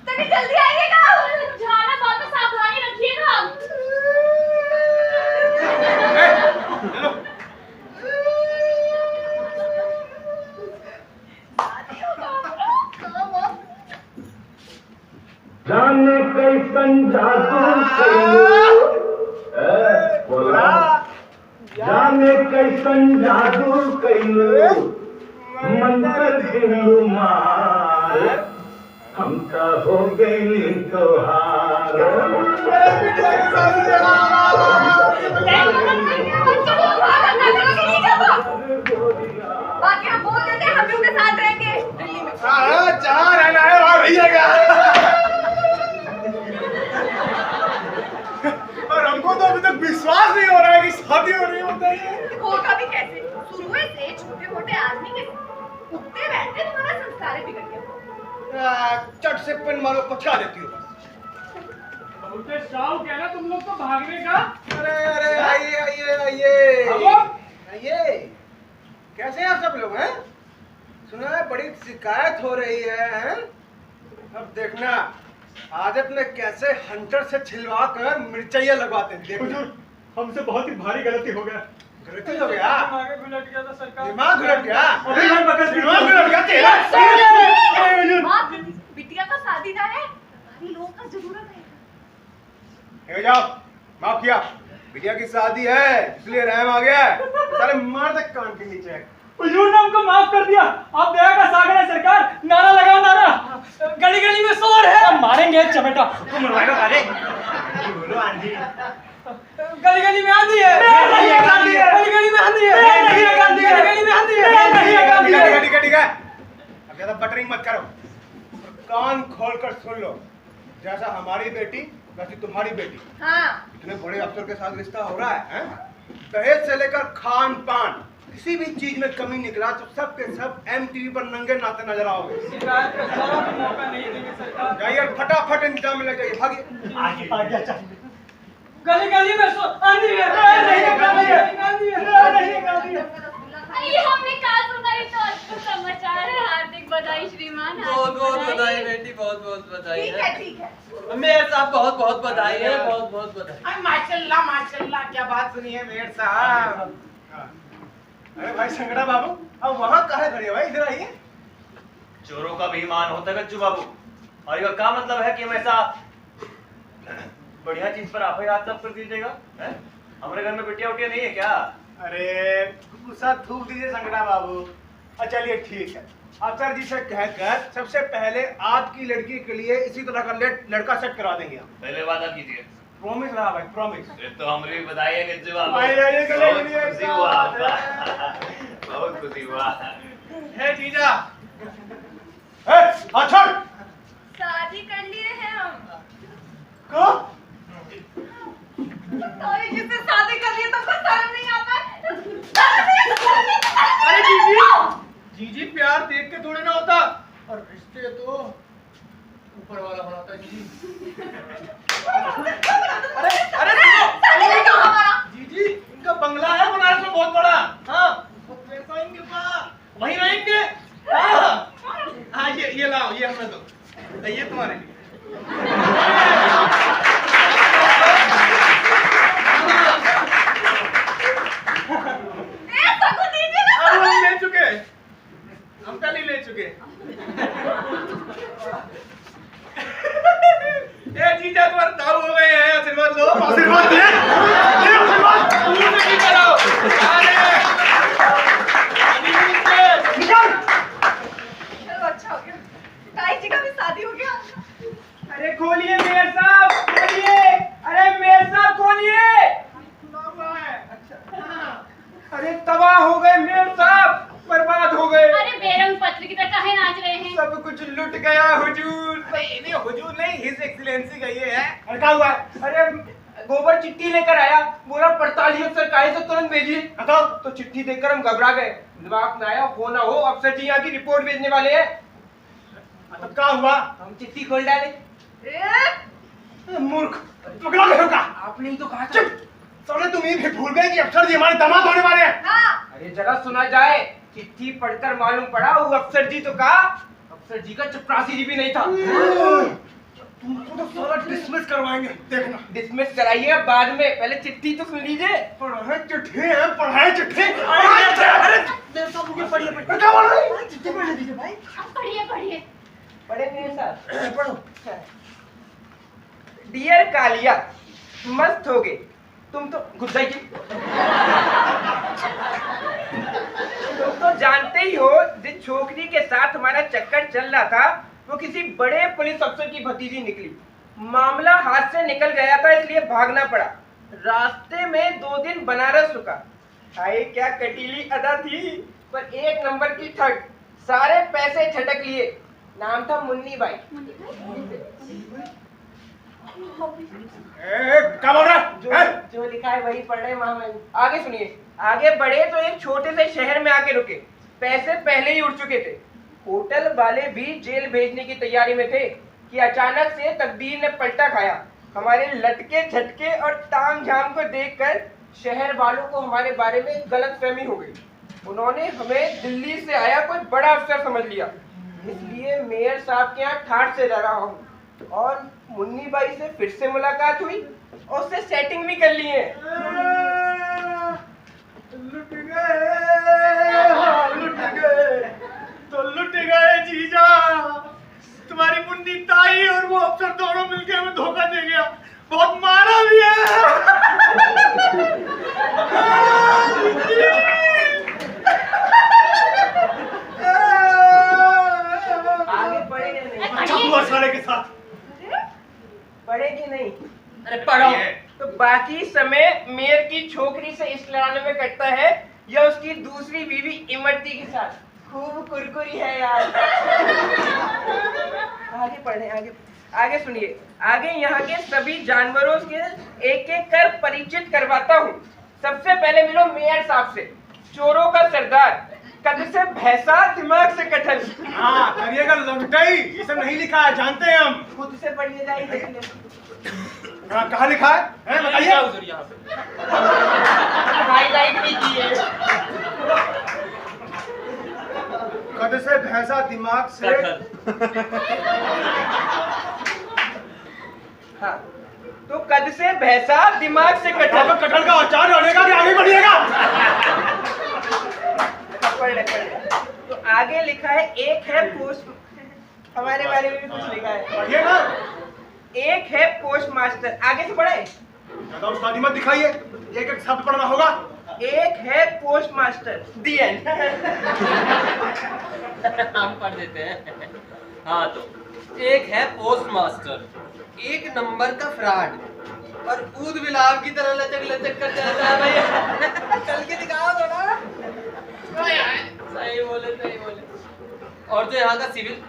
तभी जल्दी आइएगा। जहानाबाद में सावधानी रखिएगा। जाने कैसन जादू बोला, जाने कैसन जादू कैलो मंत्र दिलू मार, हम तो हो गई तोहार। बाकी हम बोल देते हैं, हम भी उनके साथ रहेंगे दिल्ली में। जहाँ रहना है वहाँ रहिएगा। और हमको तो अभी तक विश्वास नहीं हो रहा है कि शादी हो रही है। बताइए होगा भी कैसे? शुरू से छोटे मोटे आदमी के उठते बैठते तुम्हारा संस्कार बिगड़ गया। चट से पिन मारो, पचका देती हो। बहुते शौक है ना तुम लोग को भागने का। अरे आइए। कैसे हैं आप सब लोग? हैं सुना है बड़ी शिकायत हो रही है? अब देखना आदत में कैसे हंटर से छिलवा कर मिर्चैया लगवाते हैं। देखना हमसे बहुत ही भारी गलती हो गया। गलती हो गया? दिमाग घुलट गया था सरकार। दिमाग घुलट गया? दिमाग घुलट गया तेरा। माँ बिटिया का शादी ना है, हमारी लोग का जरूरत है। जाओ माफ किया, बिटिया की शादी है इसलिए रहम आ गया है। साले मार दे कान के नीचे। हुजूर ने हमको माफ कर दिया। आप दया का सागर है सरकार। नारा लगाओ नारा। गली गली में शोर है। मारेंगे चमेटा। तू मरवाएगा काले। बोलो आंधी। गली गली में आंधी है। गली गली में आंधी है। गली गली में आंधी है। ठीक है। अब ज्यादा बटरिंग मत करो। कान खोलकर सुन लो। जैसा हमारी बेटी वैसी तुम्हारी बेटी। हाँ। इतने बड़े अफसर के साथ रिश्ता हो रहा है? दहेज से लेकर खान पान किसी भी चीज में कमी निकला तो सब के सब MTV पर नंगे नाते नजर आओगे। शिकायत का जरा भी मौका नहीं देंगे सरकार। जाइए फटाफट इंतजाम में लग जाइए। भागिए। आगे। गली गली में आंधी है। ये हमने कहा सुना ही तो अद्भुत समाचार है। हार्दिक बधाई श्रीमान। बहुत बहुत बधाई बेटी, बहुत बहुत बधाई ठीक है। मेयर साहब बहुत बहुत बधाई है, बहुत बहुत बधाई। माशाल्लाह माशाल्लाह, क्या बात सुनी है मेयर साहब। अरे भाई संगड़ा बाबू, अब वहाँ कहाँ खड़े हो भाई? इधर आइए। चोरों का भी ईमान होता है गज्जू बाबू। और ये क्या मतलब है कि हमेशा बढ़िया चीज पर आप ही हाथ तब कर दीजिएगा? हमारे घर में बिटिया उटिया नहीं है क्या? अरे गुस्सा थूक दीजिए संगड़ा बाबू। चलिए ठीक है, अफसर जी से कहकर सबसे पहले आपकी लड़की के लिए इसी तरह का लड़का सेट करा देंगे हम। पहले वादा कीजिए। प्रॉमिस रहा भाई, प्रॉमिस। फिर तो हमें भी बधाई है गज्जू बाबू। बहुत खुशी हुआ आपका। बहुत खुशी हुआ। है जीजा। हाथ छोड़। शादी कर लिए हैं हम। को? तो जिससे शादी कर लिए तो कुछ शर्म नहीं आता। अरे जीजी, जीजी प्यार देख के थोड़े ना होता, और रिश्ते तो ऊपर वाला बनाता है जीजी। अरे जीजी, इनका बंगला है बनारस में बहुत बड़ा। हाँ, पैसा इनके पास, वहीं रहेंगे। हाँ, ये लाओ, ये हमें दो, ये तुम्हारे लिए। हम ले चुके, हम कल ही ले चुके। ए जीजा, तुम्हारे दाऊ हो गए हैं, आशीर्वाद लो। आशीर्वाद दे, आशीर्वाद मुंह से निकालो। चलो अच्छा हो गया, ताई जी का भी शादी हो गया। अरे खोलिए मेयर साहब, खोलिए। अरे मेयर साहब खोलिए। अरे तबाह हो गए मेयर साहब, बर्बाद हो गए। अरे बेरंग पत्र की तरह काहे नाच रहे हैं? सब कुछ लुट गया हुजूर। नहीं हुजूर नहीं, हिज एक्सीलेंसी का ये है। अरे क्या हुआ? अरे गोबर चिट्ठी लेकर आया, बोला 48 अफसर काहे से तुरंत भेजिए। तो चिट्ठी देखकर हम घबरा गए, दिमाग में आया हो ना हो अफसर जी यहाँ की रिपोर्ट भेजने वाले हैं। तो क्या हुआ? हम चिट्ठी खोल डाले। मूर्ख, पकड़ा गए का? आपने ही तो कहा था। साले तुम ये भी भूल गए कि अफसर जी हमारे दामाद होने वाले हैं। हाँ। अरे जरा सुना जाए, चिट्ठी पढ़कर मालूम पड़ा वो अफसर जी तो कहा अफसर जी का चपरासी जी भी नहीं था। तुमको तो साला डिसमिस करवाएंगे, देखना। डिसमिस कराइए बाद में, पहले चिट्ठी तो सुन लीजिए। पढ़ाए चिट्ठी है, पढ़ाए चिट्ठी। अरे पढ़िए पढ़िए। क्या बोल रहे हैं? चिट्ठी पढ़ लीजिए भाई। आप पढ़िए पढ़िए। पढ़े नहीं सर? पढ़ो। डियर कालिया, मस्त हो गए तुम तो। घुस जाइए। तुम तो जानते ही हो जिस छोकरी के साथ हमारा चक्कर चल रहा था वो किसी बड़े पुलिस अफसर की भतीजी निकली। मामला हाथ से निकल गया था इसलिए भागना पड़ा। रास्ते में 2 दिन बनारस रुका। हाय क्या कटीली अदा थी, पर 1 नंबर की ठग। सारे पैसे झटक लिए। नाम था मुन्नी बाई। क्या बोल रहा है? जो लिखा है वही पढ़ रहे मामा। आगे सुनिए। आगे बढ़े तो एक छोटे से शहर में आके रुके। पैसे पहले ही उड़ चुके थे। होटल वाले भी जेल भेजने की तैयारी में थे कि अचानक से तकदीर ने पलटा खाया। हमारे लटके झटके और ताम झाम को देखकर शहर वालों को हमारे बारे में गलतफहमी हो गई। उन्होंने हमें दिल्ली से आया कोई बड़ा अफसर समझ लिया। इसलिए मेयर साहब के यहाँ ठाठ से रह रहा हूँ। और मुन्नी बाई से फिर से मुलाकात हुई और उससे सेटिंग भी कर ली है। लुट गए तो लुट गए जीजा। तुम्हारी मुन्नी ताई और वो अफसर दोनों मिलकर हमें धोखा दे गया। बहुत मारा भी है। आगे पढ़ेंगे नहीं। अच्छा हुआ साले के साथ। पढ़ेगी नहीं। अरे पढ़ो। तो बाकी समय मेयर की छोकरी से इस लड़ाने में कटता है या उसकी दूसरी बीवी इमरती के साथ। खूब कुरकुरी है यार। आगे पढ़े, आगे सुनिए। आगे यहाँ के सभी जानवरों के एक एक कर परिचित करवाता हूँ। सबसे पहले मिलो मेयर साहब से। चोरों का सरदार, कद से भैंसा, दिमाग से कटहल। हाँ करिएगा लंगटाई, ये सब नहीं लिखा है, जानते हैं हम। खुद से पढ़िए जाइए। हाँ कहाँ लिखा है? बताइए। हाईलाइट भी किए। कद से भैंसा, दिमाग से हाँ, तो कद से भैंसा, दिमाग से कटहल। कटहल का अचार डालेगा कि आगे बढ़िएगा? पढ़ ले। तो आगे लिखा है एक है पोस्ट, हमारे बारे में भी कुछ लिखा है। पढ़िए ना। एक है पोस्ट मास्टर। आगे से पढ़े। ज्यादा उस्तादी मत दिखाइए, एक एक शब्द पढ़ना होगा। एक है पोस्ट मास्टर। The and. हम पढ़ देते हैं। हाँ तो एक है पोस्ट मास्टर, एक नंबर का फ्रॉड और ऊद गुलाब की तरह लचक लचक कर जाता है भाई। चल के दिखाओ थोड़ा। सही बोले। और जो यहाँ का सिविल।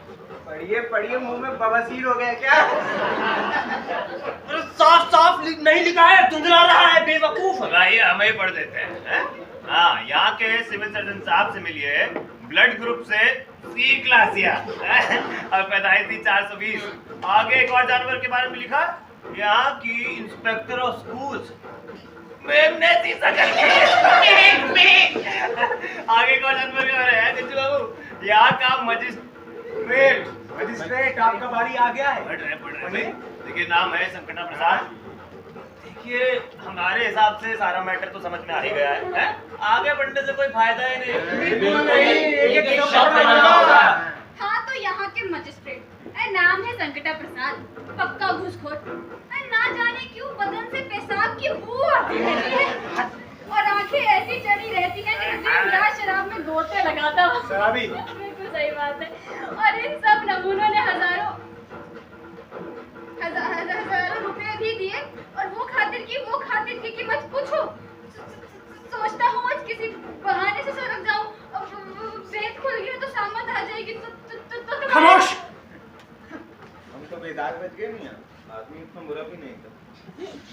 पढ़िए, मुंह में बवासीर हो गया क्या? साफ नहीं लिखा है, धुंधला रहा है बेवकूफ। आइए हम ही पढ़ देते हैं। हाँ, यहाँ के सिविल सर्जन साहब से मिलिए। ब्लड ग्रुप से सी क्लासिया और पैदाइश थी 420। आगे एक और जानवर के बारे में लिखा, यहाँ की इंस्पेक्टर ऑफ स्कूल्स मेमने सी सकल की। आगे एक और जानवर के बारे में गज्जू बाबू, यहाँ का मजिस्ट्रेट आपका बारी आ गया है। पढ़ रहे। देखिए नाम है संकटा प्रसाद। देखिए हमारे हिसाब से सारा मैटर तो समझ में आ ही गया है? आगे बढ़ने से कोई फायदा ही नहीं। हाँ तो यहाँ के मजिस्ट्रेट नाम है संकटा प्रसाद, पक्का घूसखोर। ना जाने क्यों बदन से पेशाब की बू आती रहती है और आंखें ऐसी चढ़ी रहती हैं कि दिन रात शराब में गोते लगाता हूँ। शराबी। बिल्कुल सही बात है। और इन सब नमूनों ने हजारों रुपए भी दिए और वो खातिर की कीमत पूछो। सोचता हूँ आज किसी बहाने से सड़क जाऊँ और सेहत खुल गया तो सामत आ जाएगी तो खामोश। हम तो बेदाग बच गए नहीं, आदमी इतना बुरा भी नहीं था।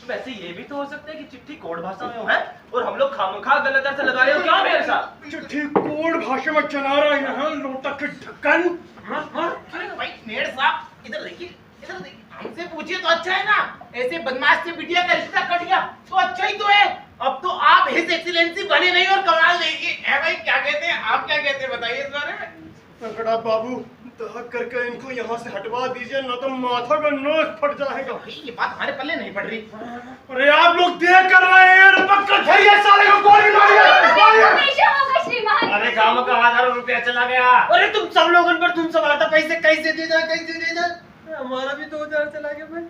वैसे ये भी तो हो सकता है कि चिट्ठी कोड भाषा में हो है और हम लोग खामखा गलत अर्थ लगा रहे हो क्या मेरे साथ? चिट्ठी कोड भाषा में चला रहा है लोटा के ढक्कन। अरे भाई मेयर साहब इधर देखिए। हमसे पूछिए तो अच्छा है ना, ऐसे बदमाश से बिटिया का रिश्ता कट गया तो अच्छा ही तो है। अब तो आप हिज एक्सीलेंसी बने नहीं और कमाल देंगे। है भाई क्या कहते हैं आप, क्या कहते हैं बताइए इस बारे में। संकटा बाबू दहक करके इनको यहाँ से हटवा दीजिए, न तो माथा का नोज फट जाएगा। ये बात हमारे पल्ले नहीं पड़ रही। अरे आप लोग देख कर रहे हैं, पक्का धैर्य साले को गोली मारिए। हमेशा होगा श्रीमान। अरे काम का हज़ारों रुपया चला गया। अरे तुम सब लोगों पर तुम सब आता पैसे कैसे दे जाए हमारा भी 2000 चला गया भाई।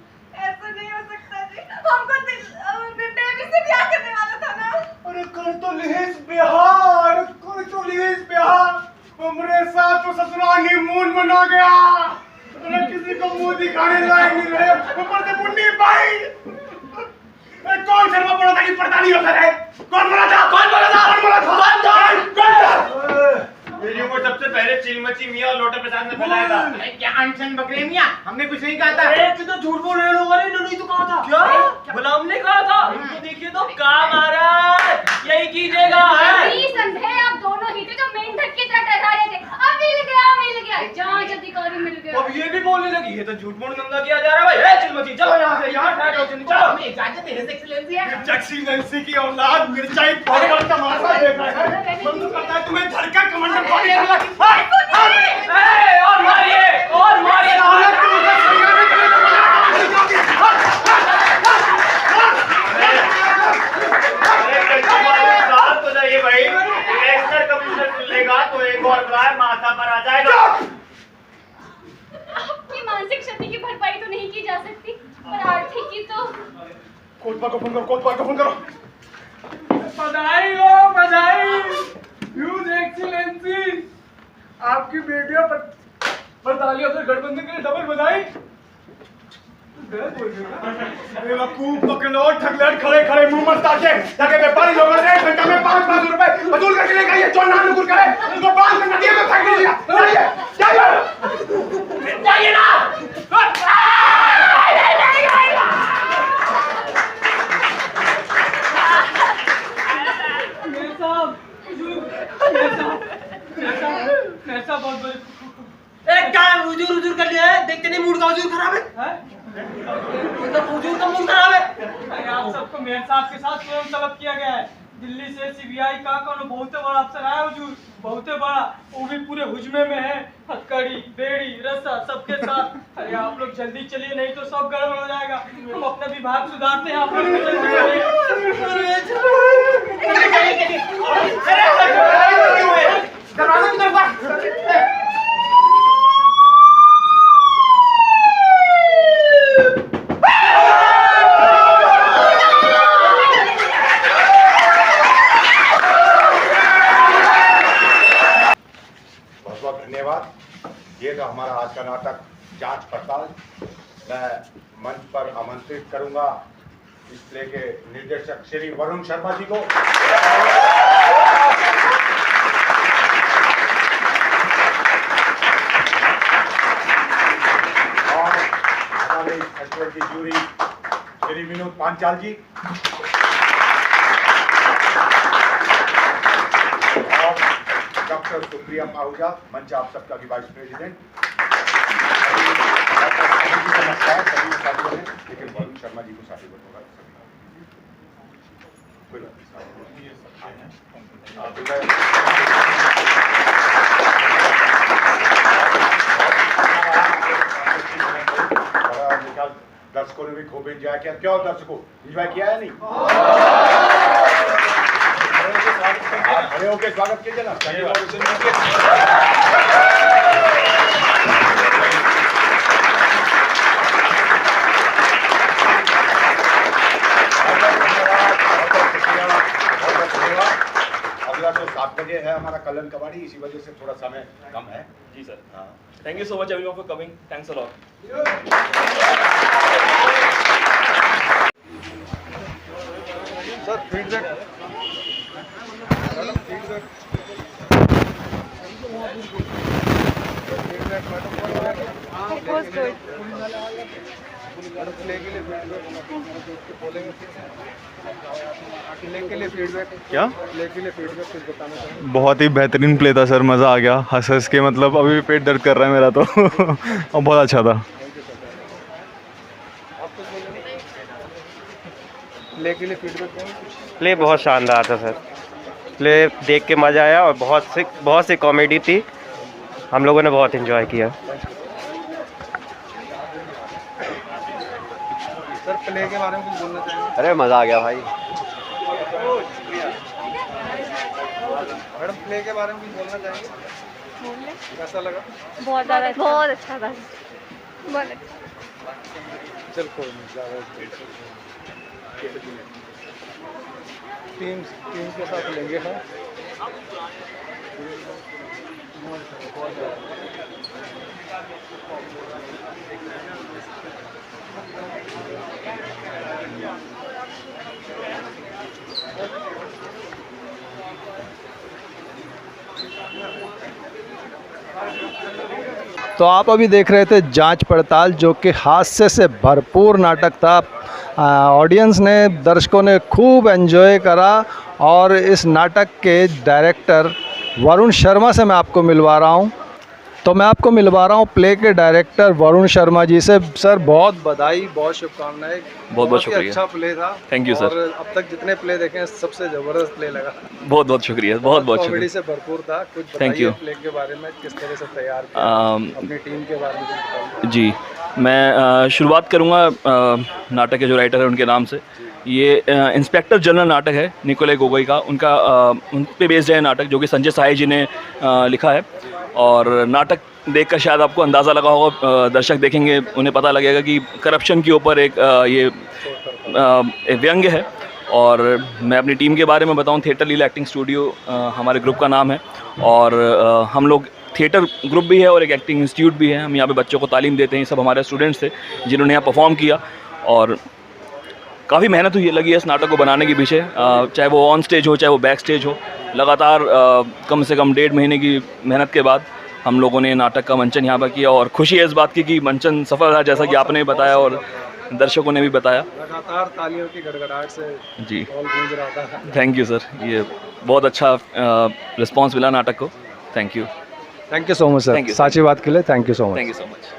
ऐसा नहीं हो सकता जी, हमको बेबी से ब्याह करने वाला था ना। अरे कल तो लिहिस बिहार हमरे साथ तो ससुराल नीमून मना गया। अरे किसी को मुंह दिखाने लायक नहीं रहे, ऊपर से मुन्नी भाई। कौन शर्मा बोला था कि पड़ताली होता है? कौन बोला था? वीडियो को सबसे पहले चिलमची मियां और लोटे प्रसाद ने फैलाया था। क्या अनशन बकरे मियां, हमने कुछ नहीं कहा था। तो झूठ बोल रहे लोग। अरे नहीं तो कहा था क्या? गुलाम ने कहा था। इनको देखिए तो काम आ रहा है, यही कीजिएगा। संदेह आप दोनों ही थे जो मेंढक की तरह टहरा रहे थे। अब मिल गया जांच अधिकारी मिल गया। अब ये भी बोलने लगी, ये तो झूठ मूठ नंगा किया जा रहा है भाई। चिलमची चलो यहाँ से, यहाँ ठहरो चलो। हमें इजाजत है हिज एक्सीलेंसी है। एक्सीलेंसी की औलाद मिर्चाई फॉरवर्ड का मासा देख रहा है। मन तो करता है तुम्हें धड़का कमांडर बॉडी और मारिए तो जाइए भाई, एक्स्ट्रा कमिश्नर मिलेगा तो एक और ब्राय माथा पर आ जाएगा। आपकी मानसिक क्षति की भरपाई तो नहीं की जा सकती, पर आर्थिक की तो। कोतवाल को फोन करो। बधाई हो बधाई। ह्यूज एक्सीलेंसी, आपकी बेटियों पर तालियों से गठबंधन के लिए डबल बधाई। बेवकूफ बकलोट ठगलट खड़े खड़े मुंह मस्ता के जाके व्यापारी लोगों ने 1 घंटा में 500 रुपए वसूल करके लेकर ये चोर नाम नुकुर करे, उनको बांध कर नदी में फेंक दीजिए। जाइए ना। एक काम हुजूर हुजूर कर लिया है, देखते नहीं मूड का हुजूर खराब है। मतलब हुजूर का मूड खराब है। अरे आप सबको मेयर साहब के साथ स्वयं तलब किया गया है। दिल्ली से सीबीआई का कोनो बहुत बड़ा अफसर आया हुजूर, बहुत बड़ा, वो भी पूरे हुजमे में है, हथकड़ी बेड़ी रस्सा सबके साथ। अरे आप लोग जल्दी चलिए नहीं तो सब गड़बड़ हो जाएगा। हम अपना विभाग सुधारते हैं, आप लोग दरवाजा की तरफ। धन्यवाद। ये तो हमारा आज का नाटक जांच पड़ताल। मैं मंच पर आमंत्रित करूंगा इस प्ले के निर्देशक श्री वरुण शर्मा जी को। और हमारे फेस्टिवल की जूरी श्री विनोद पांचाल जी और डॉक्टर सुप्रिया पाहुजा, मंच आप सबका की वाइस प्रेसिडेंट। नमस्कार सभी साथियों ने, लेकिन वरुण शर्मा जी को साथी बनूंगा। दर्शकों ने भी खूब एंजॉय किया। क्यों दर्शकों एंजॉय किया है नहीं? खड़े होकर स्वागत कीजिए ना। अगला शो 7 बजे है हमारा कलन कबाड़ी, इसी वजह से थोड़ा समय कम है। जी सर। हाँ, thank you so much everyone for coming. Thanks a lot. Sir feedback क्या बहुत ही बेहतरीन प्ले था सर, मज़ा आ गया हंस हंस के, मतलब अभी भी पेट दर्द कर रहा है मेरा तो और बहुत अच्छा था। प्ले बहुत शानदार था सर, प्ले देख के मज़ा आया और बहुत सी कॉमेडी थी, हम लोगों ने बहुत एंजॉय किया। सर प्ले के बारे में कुछ बोलना चाहिए? अरे मज़ा आ गया भाई। मैडम प्ले के बारे में कुछ बोलना चाहेंगे? कैसा लगा? बहुत ज़्यादा बहुत अच्छा था, बहुत अच्छा। चल कोई नहीं, ज़्यादा टीम के साथ लेंगे हम। तो आप अभी देख रहे थे जांच पड़ताल, जो कि हास्य से भरपूर नाटक था। ऑडियंस ने, दर्शकों ने खूब एंजॉय करा। और इस नाटक के डायरेक्टर वरुण शर्मा से मैं आपको मिलवा रहा हूं। तो मैं आपको मिलवा रहा हूं प्ले के डायरेक्टर वरुण शर्मा जी से। सर बहुत बधाई, बहुत शुभकामनाएं। बहुत शुक्रिया। अच्छा प्ले था। Thank you sir. और अब तक जितने प्ले देखे हैं सबसे ज़बरदस्त प्ले लगा। बहुत शुक्रिया, बहुत कॉमेडी शुक्रिया। से भरपूर था। कुछ थैंक यू। प्ले के बारे में, किस तरह से तैयार किया, अपनी टीम के बारे में बताइए। जी, मैं शुरुआत करूँगा नाटक के जो राइटर है उनके नाम से। ये इंस्पेक्टर जनरल नाटक है निकोले गोगोई का, उन पे बेस्ड है नाटक, जो कि संजय साही जी ने लिखा है। और नाटक देखकर शायद आपको अंदाज़ा लगा होगा, दर्शक देखेंगे उन्हें पता लगेगा कि करप्शन के ऊपर एक व्यंग्य है। और मैं अपनी टीम के बारे में बताऊं, थिएटर लीला एक्टिंग स्टूडियो हमारे ग्रुप का नाम है। और हम लोग थिएटर ग्रुप भी है और एक एक्टिंग इंस्टीट्यूट भी है। हम यहाँ पे बच्चों को तालीम देते हैं। ये सब हमारे स्टूडेंट्स थे जिन्होंने यहाँ परफॉर्म किया और काफ़ी मेहनत हुई लगी है इस नाटक को बनाने के पीछे, चाहे वो ऑन स्टेज हो चाहे वो बैक स्टेज हो। लगातार कम से कम 1.5 महीने की मेहनत के बाद हम लोगों ने नाटक का मंचन यहाँ पर किया और खुशी है इस बात की कि मंचन सफल रहा, जैसा कि आपने भी बताया और दर्शकों ने भी बताया। लगातार तालियों की गड़गड़ाहट से जी हॉल गूंज रहा था। थैंक यू सर, ये बहुत अच्छा रिस्पांस मिला नाटक को। Thank you so much sir, साची बात के लिए thank you so much. Thank you so much.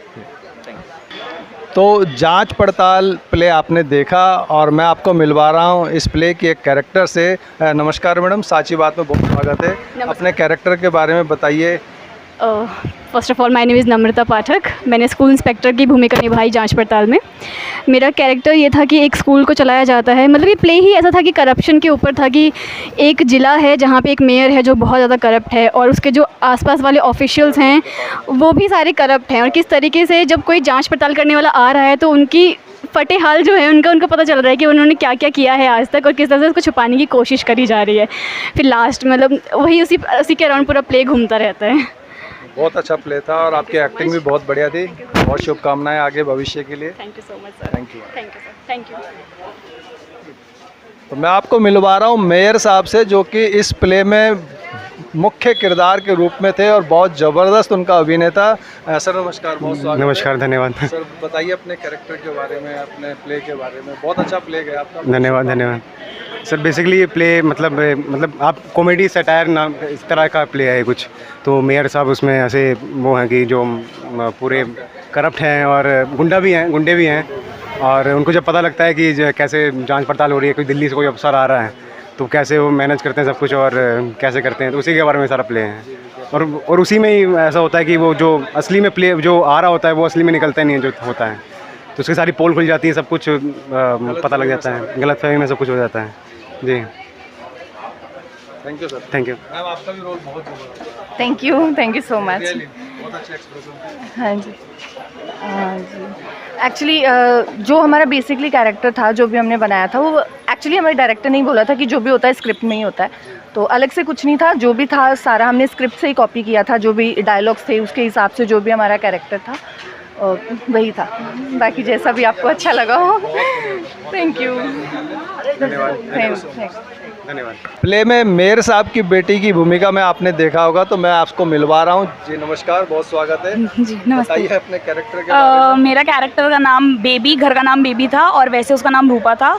तो जांच पड़ताल प्ले आपने देखा और मैं आपको मिलवा रहा हूं इस प्ले के एक कैरेक्टर से। नमस्कार मैडम, साची बात में बहुत स्वागत है। अपने कैरेक्टर के बारे में बताइए। First of all my name is Namrata Pathak. मैंने स्कूल इंस्पेक्टर की भूमिका निभाई जांच पड़ताल में। मेरा कैरेक्टर ये था कि एक स्कूल को चलाया जाता है, मतलब ये प्ले ही ऐसा था कि करप्शन के ऊपर था कि एक ज़िला है जहाँ पे एक मेयर है जो बहुत ज़्यादा करप्ट है और उसके जो आसपास वाले ऑफिशियल्स हैं वो भी सारे करप्ट हैं। और किस तरीके से जब कोई जाँच पड़ताल करने वाला आ रहा है तो उनकी फटे हाल जो है उनका पता चल रहा है कि उन्होंने क्या क्या किया है आज तक और किस तरह से उसको छुपाने की कोशिश करी जा रही है। फिर लास्ट मतलब वही उसी के अराउंड पूरा प्ले घूमता रहता है। बहुत अच्छा प्ले था और आपकी एक्टिंग भी बहुत बढ़िया थी। बहुत शुभकामनाएं आगे भविष्य के लिए। Thank you so much sir. Thank you sir, thank you. तो मैं आपको मिलवा रहा हूँ मेयर साहब से, जो कि इस प्ले में मुख्य किरदार के रूप में थे और बहुत ज़बरदस्त उनका अभिनय था। सर नमस्कार, बहुत स्वागत। नमस्कार, धन्यवाद। सर बताइए अपने कैरेक्टर के बारे में, अपने प्ले के बारे में। बहुत अच्छा प्ले गया आपका। धन्यवाद सर। बेसिकली ये प्ले मतलब आप कॉमेडी सटायर नाम इस तरह का प्ले है कुछ। तो मेयर साहब उसमें ऐसे वो हैं कि जो पूरे करप्ट हैं और गुंडे भी हैं और उनको जब पता लगता है कि कैसे जांच पड़ताल हो रही है, कोई दिल्ली से कोई अफसर आ रहा है तो कैसे वो मैनेज करते हैं सब कुछ और कैसे करते हैं, तो उसी के बारे में सारा प्ले है। और उसी में ही ऐसा होता है कि वो जो असली में प्ले जो आ रहा होता है वो असली में निकलता नहीं है जो होता है, तो उसकी सारी पोल खुल जाती है, सब कुछ पता लग जाता है, गलतफहमी में सब कुछ हो जाता है। जी thank you sir. Thank you ma'am, आपका भी रोल बहुत जबरदस्त। Thank you so much. बहुत अच्छा एक्सप्रेशन। हाँ जी, हाँ जी। एक्चुअली जो हमारा बेसिकली कैरेक्टर था, जो भी हमने बनाया था, वो एक्चुअली हमारे डायरेक्टर ने ही बोला था कि जो भी होता है स्क्रिप्ट में ही होता है, तो अलग से कुछ नहीं था। जो भी था सारा हमने स्क्रिप्ट से ही कॉपी किया था, जो भी डायलॉग्स थे उसके हिसाब से जो भी हमारा कैरेक्टर था वही था। बाकी जैसा भी आपको अच्छा लगा हो। Thank you. धन्यवाद। प्ले में मेयर साहब की बेटी की भूमिका में आपने देखा होगा, तो मैं आपको मिलवा रहा हूँ। जी नमस्कार, बहुत स्वागत है। जी नमस्ते। बताइए अपने कैरेक्टर के बारे में। मेरा कैरेक्टर का नाम बेबी, घर का नाम बेबी था और वैसे उसका नाम रूपा था।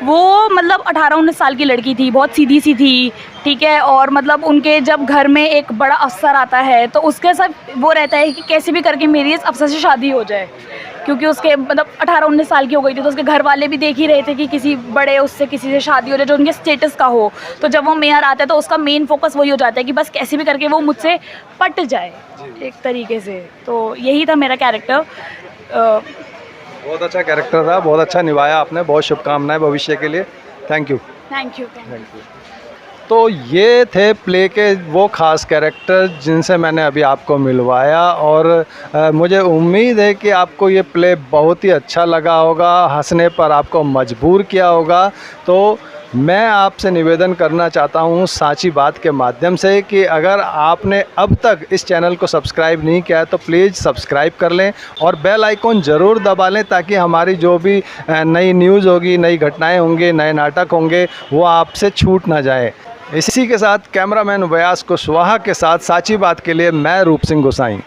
वो मतलब 18-19 साल की लड़की थी, बहुत सीधी सी थी, ठीक है। और मतलब उनके जब घर में एक बड़ा अफसर आता है तो उसके साथ वो रहता है कि कैसे भी करके मेरी इस अफसर से शादी हो जाए, क्योंकि उसके मतलब 18-19 साल की हो गई थी। तो उसके घर वाले भी देख ही रहे थे कि किसी बड़े उससे किसी से शादी हो जाए जो उनके स्टेटस का हो। तो जब वो मेयर आता है तो उसका मेन फोकस वही हो जाता है कि बस कैसे भी करके वो मुझसे पट जाए एक तरीके से। तो यही था मेरा कैरेक्टर। बहुत अच्छा कैरेक्टर था, बहुत अच्छा निभाया आपने। बहुत शुभकामनाएं भविष्य के लिए। Thank you. Thank you. तो ये थे प्ले के वो ख़ास कैरेक्टर जिनसे मैंने अभी आपको मिलवाया और मुझे उम्मीद है कि आपको ये प्ले बहुत ही अच्छा लगा होगा, हंसने पर आपको मजबूर किया होगा। तो मैं आपसे निवेदन करना चाहता हूँ साची बात के माध्यम से कि अगर आपने अब तक इस चैनल को सब्सक्राइब नहीं किया है तो प्लीज़ सब्सक्राइब कर लें और बेल आइकॉन ज़रूर दबा लें, ताकि हमारी जो भी नई न्यूज़ होगी, नई घटनाएं होंगे, नए नाटक होंगे, वो आपसे छूट ना जाए। इसी के साथ कैमरामैन व्यास कुशवाहा के साथ साची बात के लिए मैं रूप सिंह गोसाई।